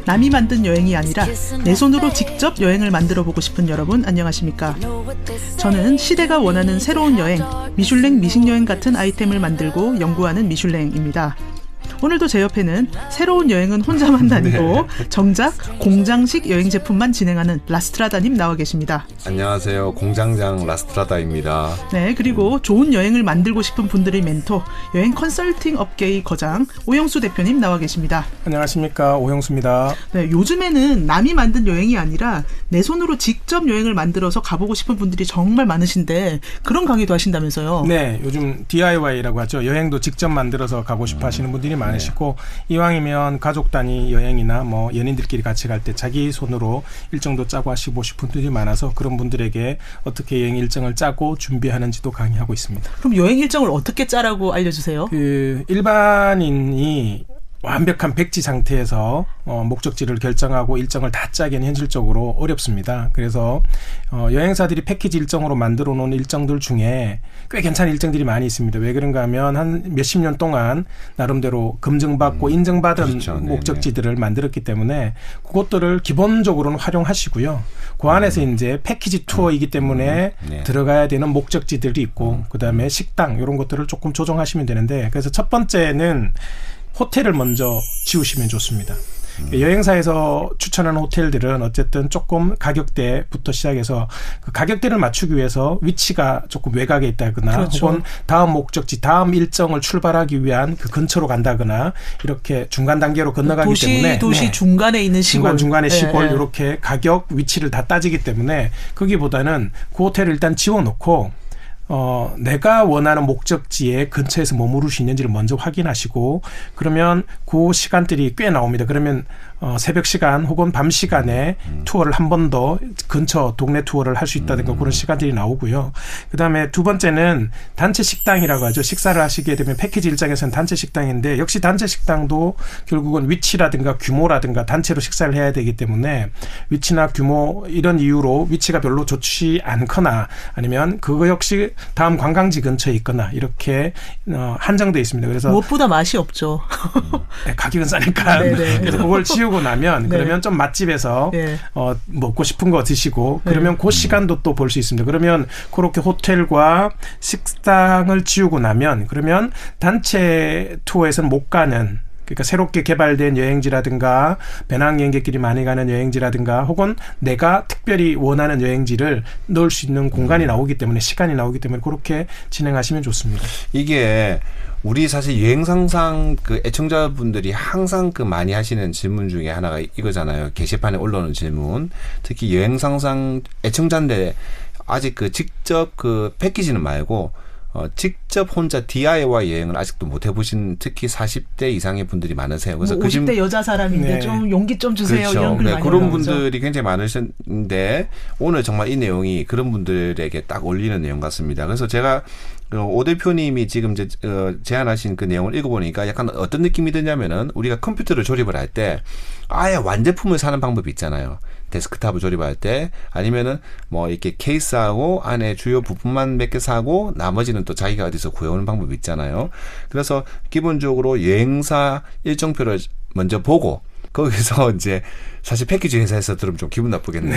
남이 만든 여행이 아니라 내 손으로 직접 여행을 만들어 보고 싶은 여러분 안녕하십니까? 저는 시대가 원하는 새로운 여행, 미슐랭 미식여행 같은 아이템을 만들고 연구하는 미슐랭입니다. 오늘도 제 옆에는 새로운 여행은 혼자만 다니고 정작 공장식 여행 제품만 진행하는 라스트라다님 나와 계십니다. 안녕하세요. 공장장 라스트라다입니다. 네, 그리고 좋은 여행을 만들고 싶은 분들의 멘토, 여행 컨설팅 업계의 거장 오영수 대표님 나와 계십니다. 안녕하십니까, 오영수입니다. 네, 요즘에는 남이 만든 여행이 아니라 내 손으로 직접 여행을 만들어서 가보고 싶은 분들이 정말 많으신데 그런 강의도 하신다면서요? 네, 요즘 DIY라고 하죠. 여행도 직접 만들어서 가고 싶어 하시는 분들이 많으시고, 이왕이면 가족 단위 여행이나 뭐 연인들끼리 같이 갈 때 자기 손으로 일정도 짜고 하시고 싶은 분들이 많아서 그런 분들에게 어떻게 여행 일정을 짜고 준비하는지도 강의하고 있습니다. 그럼 여행 일정을 어떻게 짜라고 알려주세요? 일반인이 완벽한 백지 상태에서 목적지를 결정하고 일정을 다 짜기는 현실적으로 어렵습니다. 그래서 여행사들이 패키지 일정으로 만들어 놓은 일정들 중에 꽤 괜찮은 일정들이 많이 있습니다. 왜 그런가 하면 한 몇십 년 동안 나름대로 검증받고 인정받은 그렇죠. 목적지들을 만들었기 때문에 그것들을 기본적으로는 활용하시고요. 그 안에서 이제 패키지 투어이기 때문에 들어가야 되는 목적지들이 있고 그다음에 식당 이런 것들을 조금 조정하시면 되는데, 그래서 첫 번째는 호텔을 먼저 지우시면 좋습니다. 여행사에서 추천하는 호텔들은 어쨌든 조금 가격대부터 시작해서 그 가격대를 맞추기 위해서 위치가 조금 외곽에 있다거나 그렇죠. 혹은 다음 목적지, 다음 일정을 출발하기 위한 그 근처로 간다거나 이렇게 중간 단계로 건너가기 때문에 도시 중간에 있는 시골. 중간에 시골 이렇게 가격, 위치를 다 따지기 때문에 거기보다는 그 호텔을 일단 지워놓고 내가 원하는 목적지에 근처에서 머무를 수 있는지를 먼저 확인하시고, 그러면 그 시간들이 꽤 나옵니다. 그러면 새벽 시간 혹은 밤 시간에 투어를 한 번 더 근처 동네 투어를 할 수 있다든가 그런 시간들이 나오고요. 그다음에 두 번째는 단체 식당이라고 하죠. 식사를 하시게 되면 패키지 일정에서는 단체 식당인데, 역시 단체 식당도 결국은 위치라든가 규모라든가 단체로 식사를 해야 되기 때문에 위치나 규모 이런 이유로 위치가 별로 좋지 않거나 아니면 그거 역시 다음 관광지 근처에 있거나 이렇게 한정되어 있습니다. 그래서 무엇보다 맛이 없죠. 네, 가격은 싸니까. 그래서 그걸 지우고 나면 그러면 좀 맛집에서 먹고 싶은 거 드시고 그러면 그 시간도 또 볼 수 있습니다. 그러면 그렇게 호텔과 식당을 지우고 나면 그러면 단체 투어에서는 못 가는, 그러니까 새롭게 개발된 여행지라든가 배낭여행객끼리 많이 가는 여행지라든가 혹은 내가 특별히 원하는 여행지를 넣을 수 있는 공간이 나오기 때문에, 시간이 나오기 때문에 그렇게 진행하시면 좋습니다. 이게 우리 사실 여행 상상 그 애청자분들이 항상 그 많이 하시는 질문 중에 하나가 이거잖아요. 게시판에 올라오는 질문. 특히 여행 상상 애청자인데 아직 그 직접 그 패키지는 말고 직접 혼자 DIY 여행을 아직도 못 해보신 특히 40대 이상의 분들이 많으세요. 그래서 50대 여자 사람인데 좀 용기 좀 주세요. 그렇죠. 이런 글 많이 그런 나오죠. 분들이 굉장히 많으신데 오늘 정말 이 내용이 그런 분들에게 딱 어울리는 내용 같습니다. 그래서 제가 오 대표님이 지금 제안하신 그 내용을 읽어보니까 약간 어떤 느낌이 드냐면은 우리가 컴퓨터를 조립을 할 때 아예 완제품을 사는 방법이 있잖아요. 데스크탑을 조립할 때 아니면은 뭐 이렇게 케이스하고 안에 주요 부품만 몇 개 사고 나머지는 또 자기가 어디서 구해오는 방법이 있잖아요. 그래서 기본적으로 여행사 일정표를 먼저 보고 거기서 이제 사실 패키지 회사에서 들으면 좀 기분 나쁘겠네.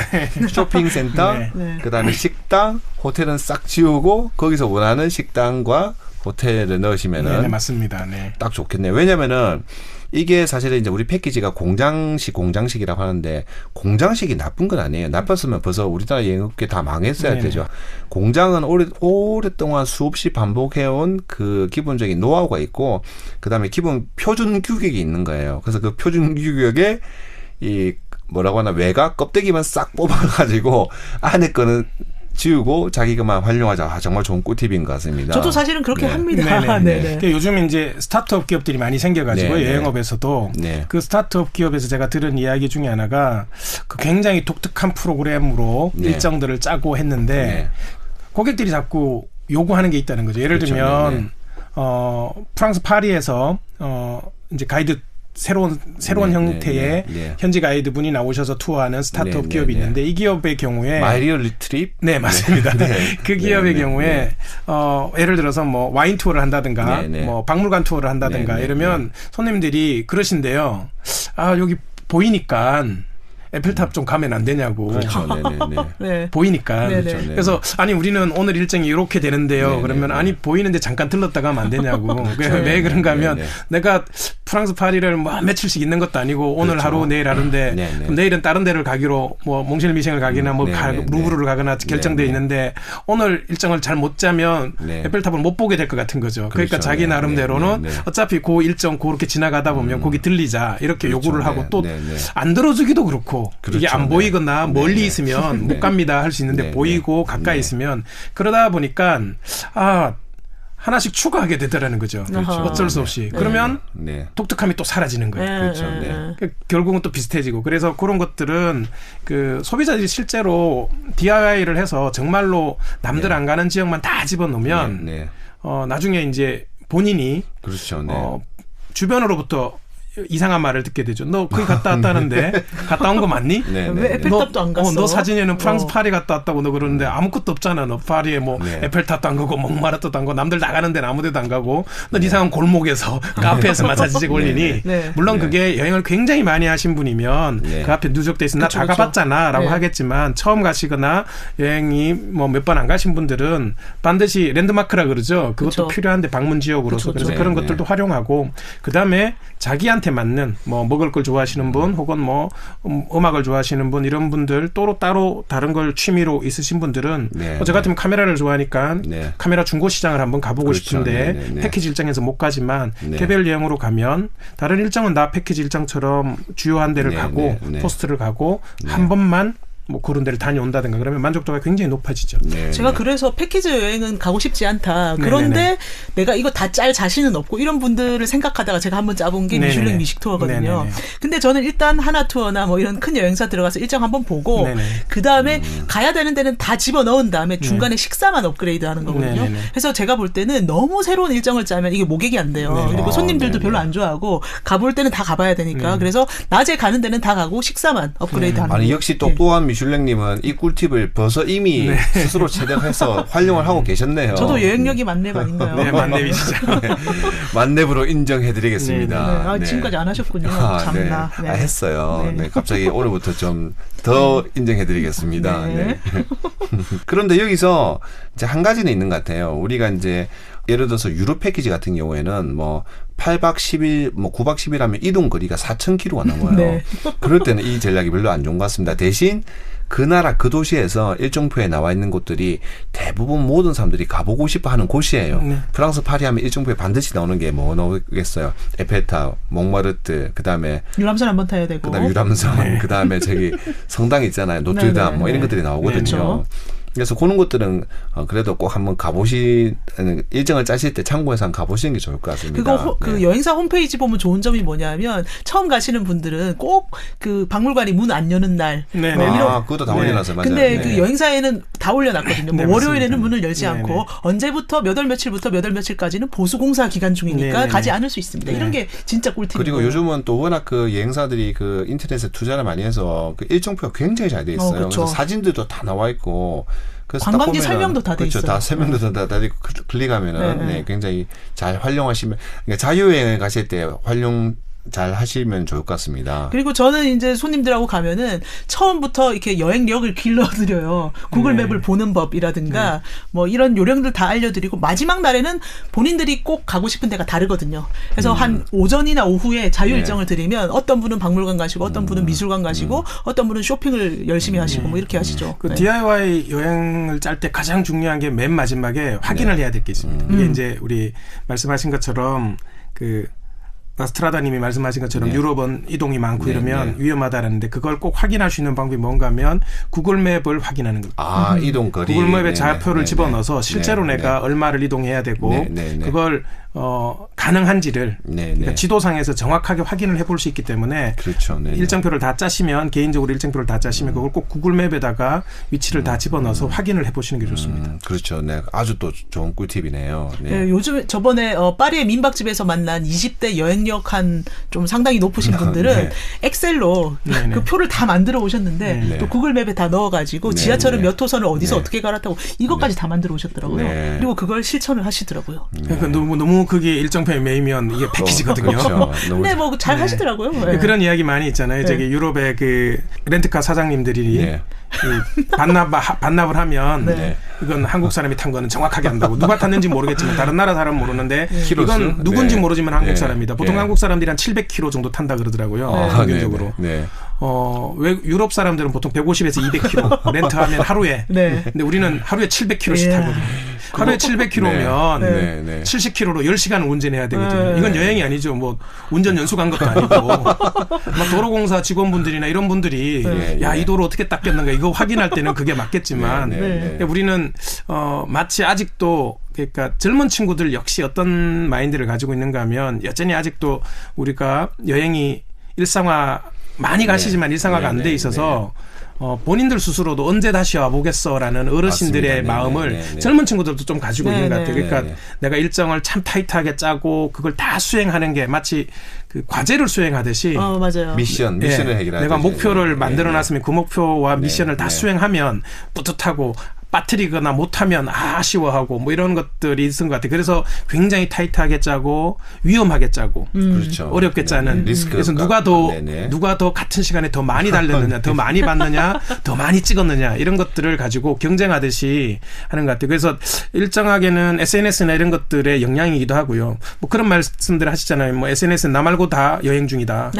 쇼핑센터, 그다음에 식당, 호텔은 싹 지우고 거기서 원하는 식당과 호텔을 넣으시면은 맞습니다. 딱 좋겠네요. 왜냐면은 이게 사실은 이제 우리 패키지가 공장식이라고 하는데 공장식이 나쁜 건 아니에요. 나빴으면 벌써 우리나라 여행업계 다 망했어야 되죠. 공장은 오랫동안 수없이 반복해온 그 기본적인 노하우가 있고 그다음에 기본 표준 규격이 있는 거예요. 그래서 그 표준 규격에 이 뭐라고 하나 외곽 껍데기만 싹 뽑아가지고 안에 거는 지우고 자기가만 활용하자. 정말 좋은 꿀팁인 것 같습니다. 저도 사실은 그렇게 합니다. 그러니까 요즘 이제 스타트업 기업들이 많이 생겨가지고 여행업에서도 그 스타트업 기업에서 제가 들은 이야기 중에 하나가 그 굉장히 독특한 프로그램으로 일정들을 짜고 했는데 고객들이 자꾸 요구하는 게 있다는 거죠. 예를 들면 프랑스 파리에서 이제 가이드 새로운 형태의 현지 가이드분이 나오셔서 투어하는 스타트업 기업이 있는데 이 기업의 경우에 마이리얼 트립? 네, 맞습니다. 그 기업의 경우에 예를 들어서 뭐 와인 투어를 한다든가 뭐 박물관 투어를 한다든가 이러면 손님들이 그러신데요. 아, 여기 보이니까 에펠탑 좀 가면 안 되냐고. 그렇죠. 네네네. 네. 보이니까. 네네. 그렇죠. 그래서 아니 우리는 오늘 일정이 이렇게 되는데요. 네네. 그러면 아니 보이는데 잠깐 들렀다 가면 안 되냐고. 그렇죠. 왜 그런가 하면 네네. 내가 프랑스 파리를 뭐 며칠씩 있는 것도 아니고 오늘 그렇죠. 하루 내일 하루인데 네네. 그럼 내일은 다른 데를 가기로 뭐 몽쉘 미생을 가기나 뭐 네네. 루브르를 가거나 결정돼 네네. 있는데 오늘 일정을 잘 못 짜면 네. 에펠탑을 못 보게 될 것 같은 거죠. 그러니까 그렇죠. 자기 네. 나름대로는 네네. 어차피 그 일정 그렇게 지나가다 보면 거기 들리자 이렇게 그렇죠. 요구를 하고 네. 또 네네. 안 들어주기도 그렇고 그렇죠. 이게 안 네. 보이거나 멀리 네네. 있으면 네. 못 갑니다 할 수 있는데 네. 보이고 네. 가까이 네. 있으면 그러다 보니까 하나씩 추가하게 되더라는 거죠. 그렇죠. 어쩔 수 없이. 그러면 네. 독특함이 또 사라지는 거예요. 그렇죠. 네. 결국은 또 비슷해지고 그래서 그런 것들은 그 소비자들이 실제로 DIY를 해서 정말로 남들 네. 안 가는 지역만 다 집어넣으면 네. 네. 나중에 이제 본인이 그렇죠. 네. 주변으로부터 이상한 말을 듣게 되죠. 너 거기 갔다 왔다는데 갔다 온 거 맞니? 네. 왜 네. 에펠탑도 안 갔어? 너 사진에는 프랑스 파리 갔다 왔다고 너 그러는데 아무것도 없잖아. 너 파리에 뭐 네. 에펠탑도 안 가고 몽마르트도 안 가고 남들 나가는 데는 아무 데도 안 가고 넌 이상한 골목에서 카페에서 마사지 찍 올리니 네. 물론 네. 그게 여행을 굉장히 많이 하신 분이면 네. 그 앞에 누적돼 있으면 나 그쵸, 다 그쵸. 가봤잖아 라고 네. 하겠지만 처음 가시거나 여행이 뭐 몇 번 안 가신 분들은 반드시 랜드마크라 그러죠. 그것도 그쵸. 필요한데 방문 지역으로서 그쵸, 그래서 그쵸. 그런 네, 것들도 활용하고 그다음에 자기한테 맞는 뭐 먹을 걸 좋아하시는 분 혹은 뭐 음악을 좋아하시는 분 이런 분들 따로 다른 걸 취미로 있으신 분들은 네. 저 같으면 카메라를 좋아하니까 네. 카메라 중고 시장을 한번 가보고 그렇죠. 싶은데 네, 네, 네. 패키지 일정에서 못 가지만 네. 개별 여행으로 가면 다른 일정은 다 패키지 일정처럼 주요한 데를 네, 가고 네, 네. 포스트를 가고 네. 한 번만 뭐 그런 데를 다녀온다든가 그러면 만족도가 굉장히 높아지죠. 네. 제가 그래서 패키지 여행은 가고 싶지 않다. 네네네. 그런데 내가 이거 다 짤 자신은 없고 이런 분들을 생각하다가 제가 한번 짜본 게 네네네. 미슐랭 미식 투어거든요. 네네네. 근데 저는 일단 하나 투어나 뭐 이런 큰 여행사 들어가서 일정 한번 보고 네네. 그 다음에 가야 되는 데는 다 집어 넣은 다음에 중간에 식사만 업그레이드 하는 거거든요. 네네네. 그래서 제가 볼 때는 너무 새로운 일정을 짜면 이게 모객이 안 돼요. 네네. 그리고 손님들도 네네. 별로 안 좋아하고 가볼 때는 다 가봐야 되니까 그래서 낮에 가는 데는 다 가고 식사만 업그레이드 하는 아니 거. 역시 똑똑한 미슐랭님은 이 꿀팁을 벌써 이미 스스로 체득해서 활용을 하고 계셨네요. 저도 여행력이 만렙 아닌가요? 네, 만렙이시죠. 만렙으로 인정해드리겠습니다. 네. 아, 네. 지금까지 안 하셨군요. 아, 참나. 네. 네. 아, 했어요. 네. 네. 갑자기 오늘부터 좀 더 인정해드리겠습니다. 네. 네. 그런데 여기서 이제 한 가지는 있는 것 같아요. 우리가 이제 예를 들어서 유럽 패키지 같은 경우에는 뭐 8박 10일, 뭐 9박 10일 하면 이동 거리가 4,000km가 넘어요. 네. 그럴 때는 이 전략이 별로 안 좋은 것 같습니다. 대신 그 나라 그 도시에서 일정표에 나와 있는 곳들이 대부분 모든 사람들이 가보고 싶어 하는 곳이에요. 네. 프랑스 파리 하면 일정표에 반드시 나오는 게 뭐 나오겠어요. 에펠탑, 몽마르트, 그다음에 유람선 한번 타야 되고. 그다음에 유람선, 그다음에 저기 성당 있잖아요. 노트르담 네, 뭐 이런 네. 것들이 나오거든요. 그렇죠. 그래서 그런 것들은 그래도 꼭 한번 일정을 짜실 때 참고해서 한번 가보시는 게 좋을 것 같습니다. 그거 그 네. 여행사 홈페이지 보면 좋은 점이 뭐냐면 처음 가시는 분들은 꼭 그 박물관이 문 안 여는 날. 네, 뭐 네. 이런 그것도 다 네. 올려놨어요. 맞아요. 근데 네. 그 여행사에는 다 올려놨거든요. 네, 뭐 맞습니다. 월요일에는 문을 열지 네, 않고 네. 언제부터 몇 월 며칠부터 몇 월 며칠까지는 보수 공사 기간 중이니까 네, 네, 가지 네. 않을 수 있습니다. 네. 이런 게 진짜 꿀팁이에요. 그리고 요즘은 또 워낙 그 여행사들이 그 인터넷에 투자를 많이 해서 그 일정표가 굉장히 잘 돼 있어요. 그렇죠. 그래서 사진들도 다 나와 있고. 그래서 관광지 딱 보면은 설명도 다돼 그렇죠. 있어요. 다 설명도 다 있고 클릭하면은 네. 네, 굉장히 잘 활용하시면 그러니까 자유여행을 가실 때 활용 잘 하시면 좋을 것 같습니다. 그리고 저는 이제 손님들하고 가면은 처음부터 이렇게 여행력을 길러드려요. 구글 네. 맵을 보는 법이라든가 뭐 이런 요령들 다 알려드리고 마지막 날에는 본인들이 꼭 가고 싶은 데가 다르거든요. 그래서 한 오전이나 오후에 자유 네. 일정을 드리면 어떤 분은 박물관 가시고 어떤 분은 미술관 가시고 어떤 분은 쇼핑을 열심히 하시고 뭐 이렇게 하시죠. 그 네. DIY 여행을 짤 때 가장 중요한 게 맨 마지막에 확인을 해야 될 게 있습니다. 이게 이제 우리 말씀하신 것처럼 그 나스트라다님이 말씀하신 것처럼 네. 유럽은 이동이 많고 네, 이러면 네. 위험하다라는데 그걸 꼭 확인할 수 있는 방법이 뭔가 하면 구글맵을 확인하는 겁니다. 아, 이동 거리. 구글맵에 네네. 좌표를 네네. 집어넣어서 실제로 네, 내가 네. 얼마를 이동해야 되고 네, 네, 네. 그걸 가능한지를 네, 그러니까 네. 지도상에서 정확하게 확인을 해볼 수 있기 때문에 그렇죠. 네, 네. 일정표를 다 짜시면 개인적으로 일정표를 다 짜시면 그걸 꼭 구글맵에다가 위치를 다 집어넣어서 확인을 해보시는 게 좋습니다. 그렇죠. 네. 아주 또 좋은 꿀팁이네요. 네. 네, 요즘 저번에 파리의 민박집에서 만난 20대 여행력 한 좀 상당히 높으신 분들은 네. 엑셀로 네네. 그 표를 다 만들어 오셨는데 네. 또 구글맵에 다 넣어가지고 네, 지하철은 네. 몇 호선을 어디서 네. 어떻게 갈아타고 이것까지 다 만들어 오셨더라고요. 네. 그리고 그걸 실천을 하시더라고요. 그러니까 너무 너무 그게 일정표에 매이면 이게 패키지거든요. 그렇죠. 근데 뭐 잘 하시더라고요. 네. 그런 이야기 많이 있잖아요. 저기 유럽의 그 렌트카 사장님들이 반납을 하면 네. 이건 한국 사람이 탄 거는 정확하게 안다고. 누가 탔는지 모르겠지만 다른 나라 사람은 모르는데 이건 누군지 모르지만 한국 사람이다. 보통 한국 사람들이 한 700km 정도 탄다 그러더라고요. 평균적으로. 왜 유럽 사람들은 보통 150에서 200km 렌트하면 하루에. 근데 우리는 하루에 700km씩 타거든요. 하루에 700km면 70km로 10시간 운전해야 되거든요. 이건 여행이 아니죠. 뭐 운전 연수간 것도 아니고. 막 도로공사 직원분들이나 이런 분들이 야, 이 도로 어떻게 닦였는가 이거 확인할 때는 그게 맞겠지만 우리는 마치 아직도 그러니까 젊은 친구들 역시 어떤 마인드를 가지고 있는가 하면 여전히 아직도 우리가 여행이 일상화 많이 가시지만 일상화가 안 돼 있어서 본인들 스스로도 언제 다시 와보겠어라는 어르신들의 마음을 젊은 친구들도 좀 가지고 있는 것 같아요. 그러니까 내가 일정을 참 타이트하게 짜고 그걸 다 수행하는 게 마치 그 과제를 수행하듯이 맞아요. 미션을 해결하듯이 내가 목표를 만들어놨으면 그 목표와 미션을 다 수행하면 뿌듯하고 빠뜨리거나 못하면 아쉬워하고 뭐 이런 것들이 있은 것 같아요. 그래서 굉장히 타이트하게 짜고 위험하게 짜고 그렇죠. 어렵게 짜는. 그래서 누가 더 같은 시간에 더 많이 달렸느냐, 더 많이 봤느냐, 더 많이 찍었느냐 이런 것들을 가지고 경쟁하듯이 하는 것 같아요. 그래서 일정하게는 SNS나 이런 것들의 영향이기도 하고요. 뭐 그런 말씀들 하시잖아요. 뭐 SNS는 나 말고 다 여행 중이다.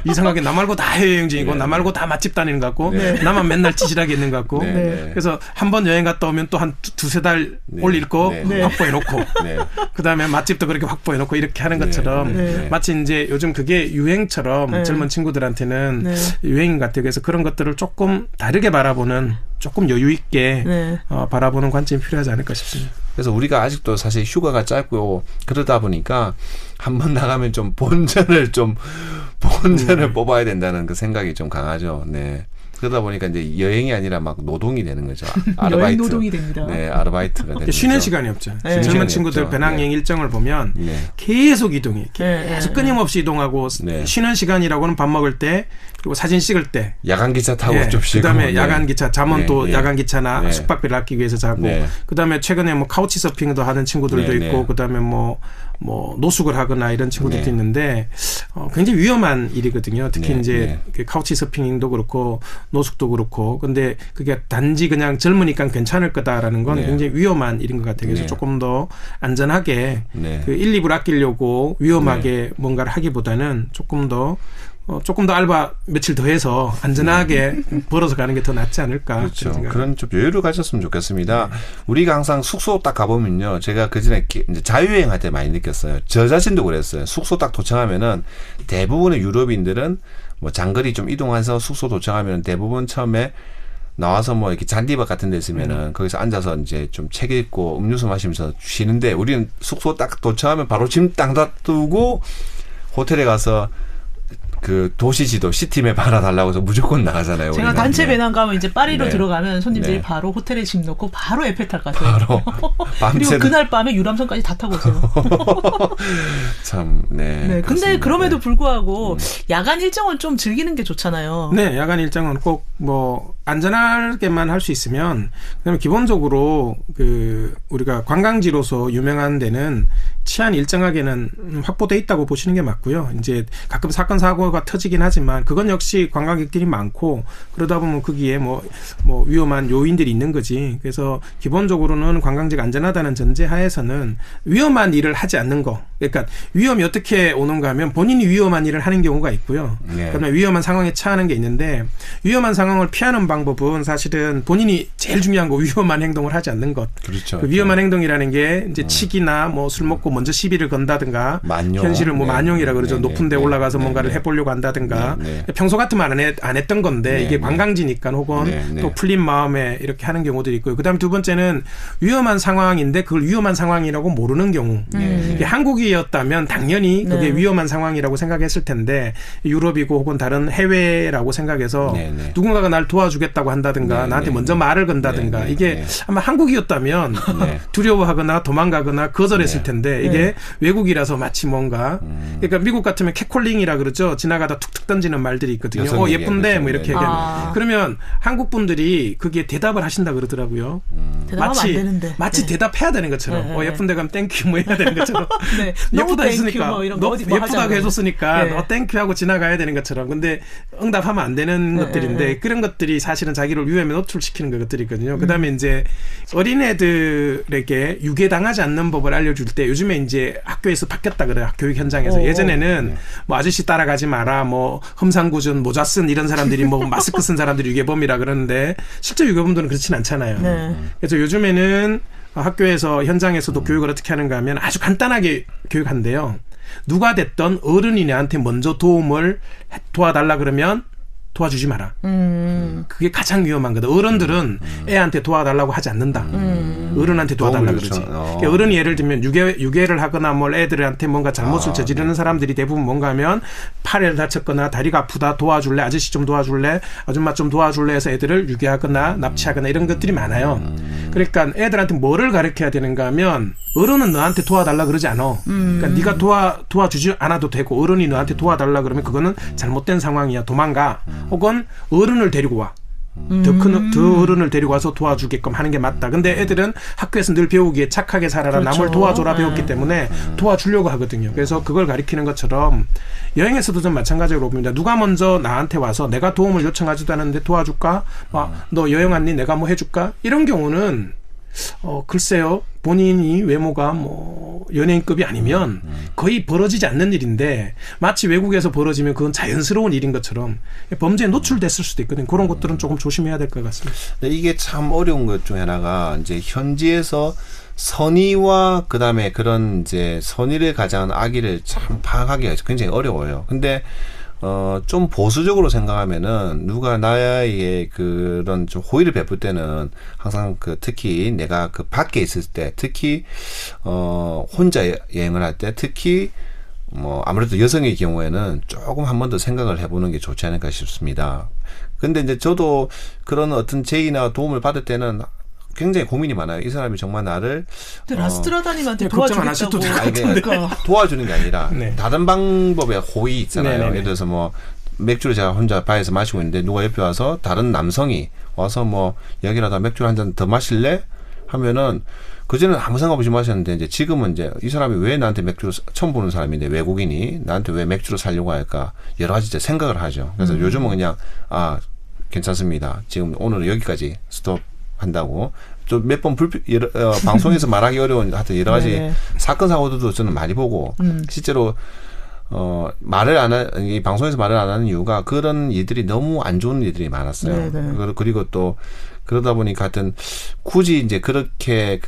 이상하게 나 말고 다 여행 중이고 나 말고 다 맛집 다니는 것 같고 나만 맨날 찌질하게 있는 것 같고. 그래서 한 번 여행 갔다 오면 또 한 두세 달 올릴 거 확보해놓고 그다음에 맛집도 그렇게 확보해놓고 이렇게 하는 것처럼 마치 이제 요즘 그게 유행처럼 젊은 친구들한테는 유행인 것 같아요. 그래서 그런 것들을 조금 다르게 바라보는 조금 여유 있게 바라보는 관점이 필요하지 않을까 싶습니다. 그래서 우리가 아직도 사실 휴가가 짧고 그러다 보니까 한번 나가면 좀 본전을 뽑아야 된다는 그 생각이 좀 강하죠. 그러다 보니까 이제 여행이 아니라 막 노동이 되는 거죠. 아르바이트. 여행 노동이 됩니다. 아르바이트가 되는 쉬는 거죠. 시간이 없죠. 젊은 친구들 배낭여행 일정을 보면 계속 이동해. 계속 끊임없이 이동하고 쉬는 시간이라고는 밥 먹을 때 그리고 사진 찍을 때 야간 기차 타고 좀 쉬고 그다음에 야간 기차 잠은 또 야간 기차나 숙박비를 아끼기 위해서 자고 그다음에 최근에 뭐 카우치 서핑도 하는 친구들도 있고 그다음에 뭐 노숙을 하거나 이런 친구들도 있는데 굉장히 위험한 일이거든요. 특히 이제 그 카우치 서핑도 그렇고 노숙도 그렇고 근데 그게 단지 그냥 젊으니까 괜찮을 거다라는 건 굉장히 위험한 일인 것 같아요. 그래서 조금 더 안전하게 그 1, 2불 아끼려고 위험하게 뭔가를 하기보다는 조금 더 알바 며칠 더 해서 안전하게 벌어서 가는 게 더 낫지 않을까. 그렇죠. 그런 좀 여유를 가졌으면 좋겠습니다. 우리가 항상 숙소 딱 가보면요. 제가 그전에 이제 자유여행할 때 많이 느꼈어요. 저 자신도 그랬어요. 숙소 딱 도착하면은 대부분의 유럽인들은 뭐 장거리 좀 이동해서 숙소 도착하면 대부분 처음에 나와서 뭐 이렇게 잔디밭 같은 데 있으면은 거기서 앉아서 이제 좀 책 읽고 음료수 마시면서 쉬는데 우리는 숙소 딱 도착하면 바로 짐 땅 놔두고 호텔에 가서 그 도시지도 시티맵 하나 달라고 해서 무조건 나가잖아요. 제가 단체 배낭 가면 이제 파리로 들어가면 손님들이 바로 호텔에 짐 넣고 바로 에펠탑 가세요. 바로 그리고 그날 밤에 유람선까지 다 타고 오세요. 참, 근데 그럼에도 불구하고 야간 일정은 좀 즐기는 게 좋잖아요. 야간 일정은 꼭 뭐 안전하게만 할 수 있으면 그다음에 기본적으로 그 우리가 관광지로서 유명한 데는 치안 일정하게는 확보돼 있다고 보시는 게 맞고요. 이제 가끔 사건 사고가 터지긴 하지만 그건 역시 관광객들이 많고 그러다 보면 거기에 뭐 위험한 요인들이 있는 거지. 그래서 기본적으로는 관광지가 안전하다는 전제 하에서는 위험한 일을 하지 않는 거. 그러니까 위험이 어떻게 오는가 하면 본인이 위험한 일을 하는 경우가 있고요. 그다음에 위험한 상황에 처하는 게 있는데 위험한 상황을 피하는 방법은 사실은 본인이 제일 중요한 거 위험한 행동을 하지 않는 것. 그렇죠. 그 위험한 행동이라는 게 이제 치기나 뭐 술 먹고 먼저 시비를 건다든가 현실을 뭐 만용이라 그러죠. 높은 데 올라가서 뭔가를 해보려고 한다든가 평소 같으면 안 했던 건데 이게 관광지니까 혹은 또 풀린 마음에 이렇게 하는 경우들이 있고요. 그다음에 두 번째는 위험한 상황인데 그걸 위험한 상황이라고 모르는 경우. 이게 한국이 한국이었다면 당연히 그게 위험한 상황이라고 생각했을 텐데 유럽이고 혹은 다른 해외라고 생각해서 누군가가 날 도와주겠다고 한다든가 나한테 먼저 말을 건다든가 이게 아마 한국이었다면 두려워하거나 도망가거나 거절했을 텐데 이게 외국이라서 마치 뭔가 그러니까 미국 같으면 캣콜링이라 그러죠. 지나가다 툭툭 던지는 말들이 있거든요. 예쁜데 뭐 이렇게 그러면 한국 분들이 그게 대답을 하신다 그러더라고요. 대답하면 안 되는데. 마치 대답해야 되는 것처럼 예쁜데 가면 땡큐 뭐 해야 되는 것처럼 예쁘다 했으니까 뭐 이런 거 예쁘다고 해줬으니까 땡큐 하고 지나가야 되는 것처럼 근데 응답하면 안 되는 것들인데 그런 것들이 사실은 자기를 위험에 노출시키는 것들이 있거든요. 그다음에 이제 어린애들에게 유괴당하지 않는 법을 알려줄 때 요즘에 이제 학교에서 바뀌었다 그래요. 교육 현장에서. 예전에는 뭐 아저씨 따라가지 마라 뭐 험상궂은 모자 쓴 이런 사람들이 뭐 마스크 쓴 사람들이 유괴범이라 그러는데 실제 유괴범들은 그렇진 않잖아요. 그래서 요즘에는 학교에서 현장에서도 교육을 어떻게 하는가 하면 아주 간단하게 교육한대요. 누가 됐던 어른이 내한테 먼저 도와달라 그러면 도와주지 마라. 그게 가장 위험한 거다. 어른들은 애한테 도와달라고 하지 않는다. 어른한테 도와달라 그러지. 그러니까 어른이 예를 들면 유괴를 하거나 뭘 애들한테 뭔가 잘못을 저지르는 사람들이 대부분 뭔가 하면 팔을 다쳤거나 다리가 아프다 도와줄래? 아저씨 좀 도와줄래? 아줌마 좀 도와줄래? 해서 애들을 유괴하거나 납치하거나 이런 것들이 많아요. 그러니까 애들한테 뭐를 가르쳐야 되는가 하면 어른은 너한테 도와달라 그러지 않아. 그러니까 네가 도와주지 않아도 되고 어른이 너한테 도와달라 그러면 그거는 잘못된 상황이야. 도망가. 혹은 어른을 데리고 와. 더 어른을 데리고 와서 도와주게끔 하는 게 맞다. 근데 애들은 학교에서 늘 배우기에 착하게 살아라. 그렇죠. 남을 도와줘라 배웠기 때문에 도와주려고 하거든요. 그래서 그걸 가리키는 것처럼 여행에서도 좀 마찬가지로 봅니다. 누가 먼저 나한테 와서 내가 도움을 요청하지도 않았는데 도와줄까? 너 여행 왔니? 내가 뭐 해줄까? 이런 경우는 글쎄요. 본인이 외모가 뭐 연예인급이 아니면 거의 벌어지지 않는 일인데 마치 외국에서 벌어지면 그건 자연스러운 일인 것처럼 범죄에 노출됐을 수도 있거든요. 그런 것들은 조금 조심해야 될 것 같습니다. 네, 이게 참 어려운 것 중에 하나가 이제 현지에서 선의와 그다음에 그런 이제 선의를 가장한 악의를 참 파악하기가 굉장히 어려워요. 근데 좀 보수적으로 생각하면은 누가 나에게 그런 좀 호의를 베풀 때는 항상 특히 내가 밖에 있을 때 특히 혼자 여행을 할 때 특히 아무래도 여성의 경우에는 조금 한 번 더 생각을 해보는 게 좋지 않을까 싶습니다. 근데 이제 저도 그런 어떤 제의나 도움을 받을 때는 굉장히 고민이 많아요. 이 사람이 정말 나를 라스트라다님한테 도와주겠다고 도와주는 게 아니라 다른 방법의 호의 있잖아요. 예를 들어서 맥주를 제가 혼자 바에서 마시고 있는데 누가 옆에 와서 다른 남성이 와서 여기라도 맥주를 한 잔 더 마실래? 하면은 그전에는 아무 생각 없이 마셨는데 이제 지금은 이제 이 사람이 왜 나한테 맥주를 처음 보는 사람인데 외국인이 나한테 왜 맥주를 사려고 할까? 여러 가지 이제 생각을 하죠. 그래서 요즘은 그냥 괜찮습니다. 지금 오늘은 여기까지 스톱 한다고 좀 몇 번 방송에서 말하기 어려운 하여튼 여러 가지 사건 사고들도 저는 많이 보고 실제로 이 방송에서 말을 안 하는 이유가 그런 일들이 너무 안 좋은 일들이 많았어요. 그리고 또 그러다 보니까 하여튼 굳이 이제 그렇게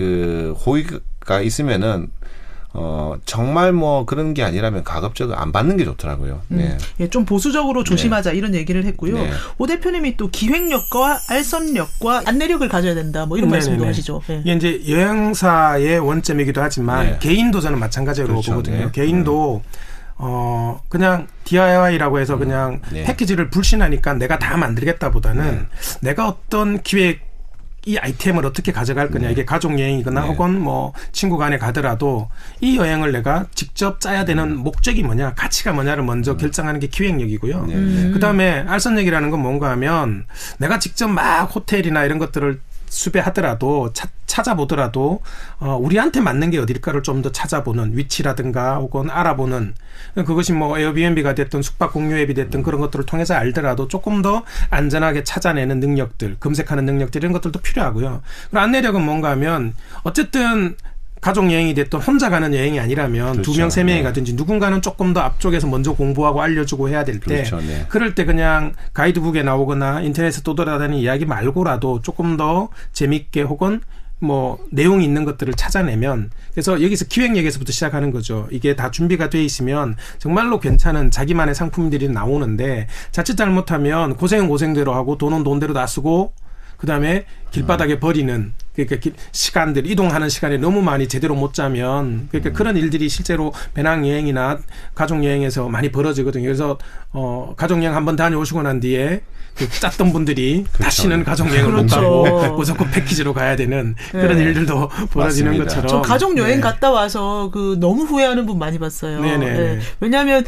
호의가 있으면은 정말 그런 게 아니라면 가급적 안 받는 게 좋더라고요. 예, 좀 보수적으로 조심하자 이런 얘기를 했고요. 오 대표님이 또 기획력과 알선력과 안내력을 가져야 된다 이런 말씀도 하시죠. 이게 이제 여행사의 원점이기도 하지만 개인도 저는 마찬가지로 보거든요. 개인도 그냥 DIY라고 해서 그냥 패키지를 불신하니까 내가 다 만들겠다보다는 내가 어떤 이 아이템을 어떻게 가져갈 거냐. 이게 가족 여행이거나 혹은 친구 간에 가더라도 이 여행을 내가 직접 짜야 되는 목적이 뭐냐, 가치가 뭐냐를 먼저 결정하는 게 기획력이고요. 그다음에 알선력이라는 건 뭔가 하면 내가 직접 막 호텔이나 이런 것들을 수배하더라도 찾아보더라도 우리한테 맞는 게 어딜까를 좀 더 찾아보는 위치라든가 혹은 알아보는 그것이 에어비앤비가 됐든 숙박 공유 앱이 됐든 그런 것들을 통해서 알더라도 조금 더 안전하게 찾아내는 능력들, 검색하는 능력들 이런 것들도 필요하고요. 그리고 안내력은 뭔가 하면 어쨌든 가족 여행이 됐든 혼자 가는 여행이 아니라면 2명, 3명이 가든지 누군가는 조금 더 앞쪽에서 먼저 공부하고 알려주고 해야 될 때 그럴 때 그냥 가이드북에 나오거나 인터넷에 떠돌아다니는 이야기 말고라도 조금 더 재밌게 혹은 내용이 있는 것들을 찾아내면 그래서 여기서 기획력에서부터 시작하는 거죠. 이게 다 준비가 돼 있으면 정말로 괜찮은 자기만의 상품들이 나오는데 자칫 잘못하면 고생은 고생대로 하고 돈은 돈대로 다 쓰고 그다음에 길바닥에 버리는 그러니까 시간들 이동하는 시간에 너무 많이 제대로 못 자면 그러니까 그런 일들이 실제로 배낭여행이나 가족여행에서 많이 벌어지거든요. 그래서 가족여행 한번 다녀오시고 난 뒤에 그 짰던 분들이 그렇죠. 다시는 가족여행을 못 가고 무조건 패키지로 가야 되는 그런 일들도 벌어지는 맞습니다. 것처럼. 저 가족여행 갔다 와서 그 너무 후회하는 분 많이 봤어요. 네. 왜냐하면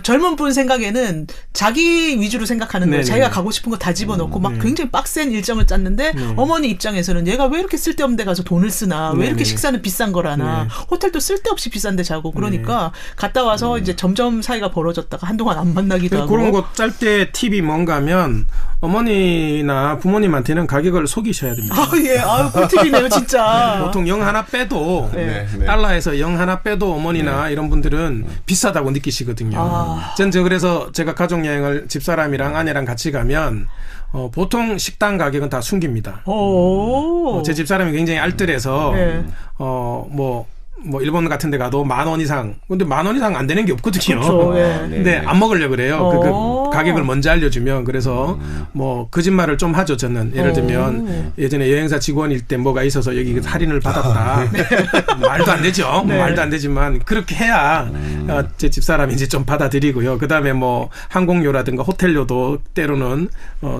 젊은 분 생각에는 자기 위주로 생각하는 거예요. 자기가 가고 싶은 거 다 집어넣고 막 굉장히 빡센 일정을 짰는데 어머니 입장에서는 얘가 왜 이렇게 쓸데없는 데 가서 돈을 쓰나 왜 이렇게 식사는 비싼 거라나 호텔도 쓸데없이 비싼 데 자고 그러니까 갔다 와서 이제 점점 사이가 벌어졌다가 한동안 안 만나기도 하고 그런 거 짤 때 팁이 뭔가 하면 어머니나 부모님한테는 가격을 속이셔야 됩니다. 예. 꿀팁이네요 진짜. 보통 영 하나 빼도 달러에서 영 하나 빼도 어머니나 이런 분들은 비싸다고 느끼시거든요. 그래서 제가 가족여행을 집사람이랑 아내랑 같이 가면 보통 식당 가격은 다 숨깁니다. 제 집사람이 굉장히 알뜰해서 뭐 일본 같은 데 가도 10,000원 이상. 근데 10,000원 이상 안 되는 게 없거든요. 그렇죠. 근데 안 먹으려고 그래요. 그 가격을 먼저 알려주면. 그래서 뭐 거짓말을 좀 하죠. 저는 예를 들면 예전에 여행사 직원일 때 뭐가 있어서 여기 할인을 받았다. 말도 안 되죠. 말도 안 되지만 그렇게 해야 제 집사람이 이제 좀 받아들이고요. 그다음에 뭐 항공료라든가 호텔료도 때로는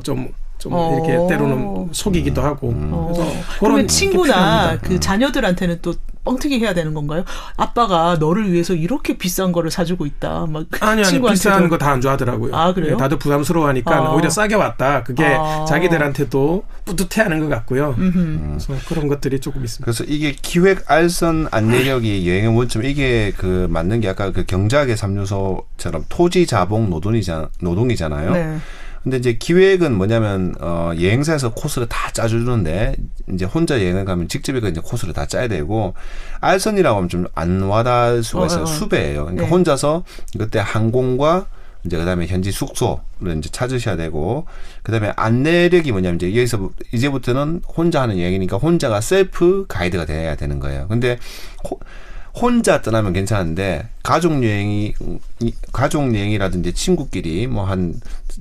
좀 이렇게 때로는 속이기도 하고. 그래서 그러면 친구나 그 자녀들한테는 또 뻥튀기 해야 되는 건가요? 아빠가 너를 위해서 이렇게 비싼 거를 사주고 있다. 막 아니 비싼 거 다 안 좋아하더라고요. 그래요? 다들 부담스러워하니까 오히려 싸게 왔다. 그게 자기들한테도 뿌듯해하는 것 같고요. 그래서 그런 것들이 조금 있습니다. 그래서 이게 기획 알선 안내력이 여행의 원점 이게 그 맞는 게 아까 그 경작의 3요소처럼 토지 자본 노동이잖아요. 네. 근데 이제 기획은 뭐냐면 여행사에서 코스를 다 짜주는데 이제 혼자 여행을 가면 직접 이제 코스를 다 짜야 되고 알선이라고 하면 좀 안 와닿을 수가 있어요. 수배예요. 그러니까 혼자서 그때 항공과 이제 그다음에 현지 숙소를 이제 찾으셔야 되고 그다음에 안내력이 뭐냐면 이제 여기서 이제부터는 혼자 하는 여행이니까 혼자가 셀프 가이드가 돼야 되는 거예요. 근데 혼자 떠나면 괜찮은데 가족여행이라든지 친구끼리 뭐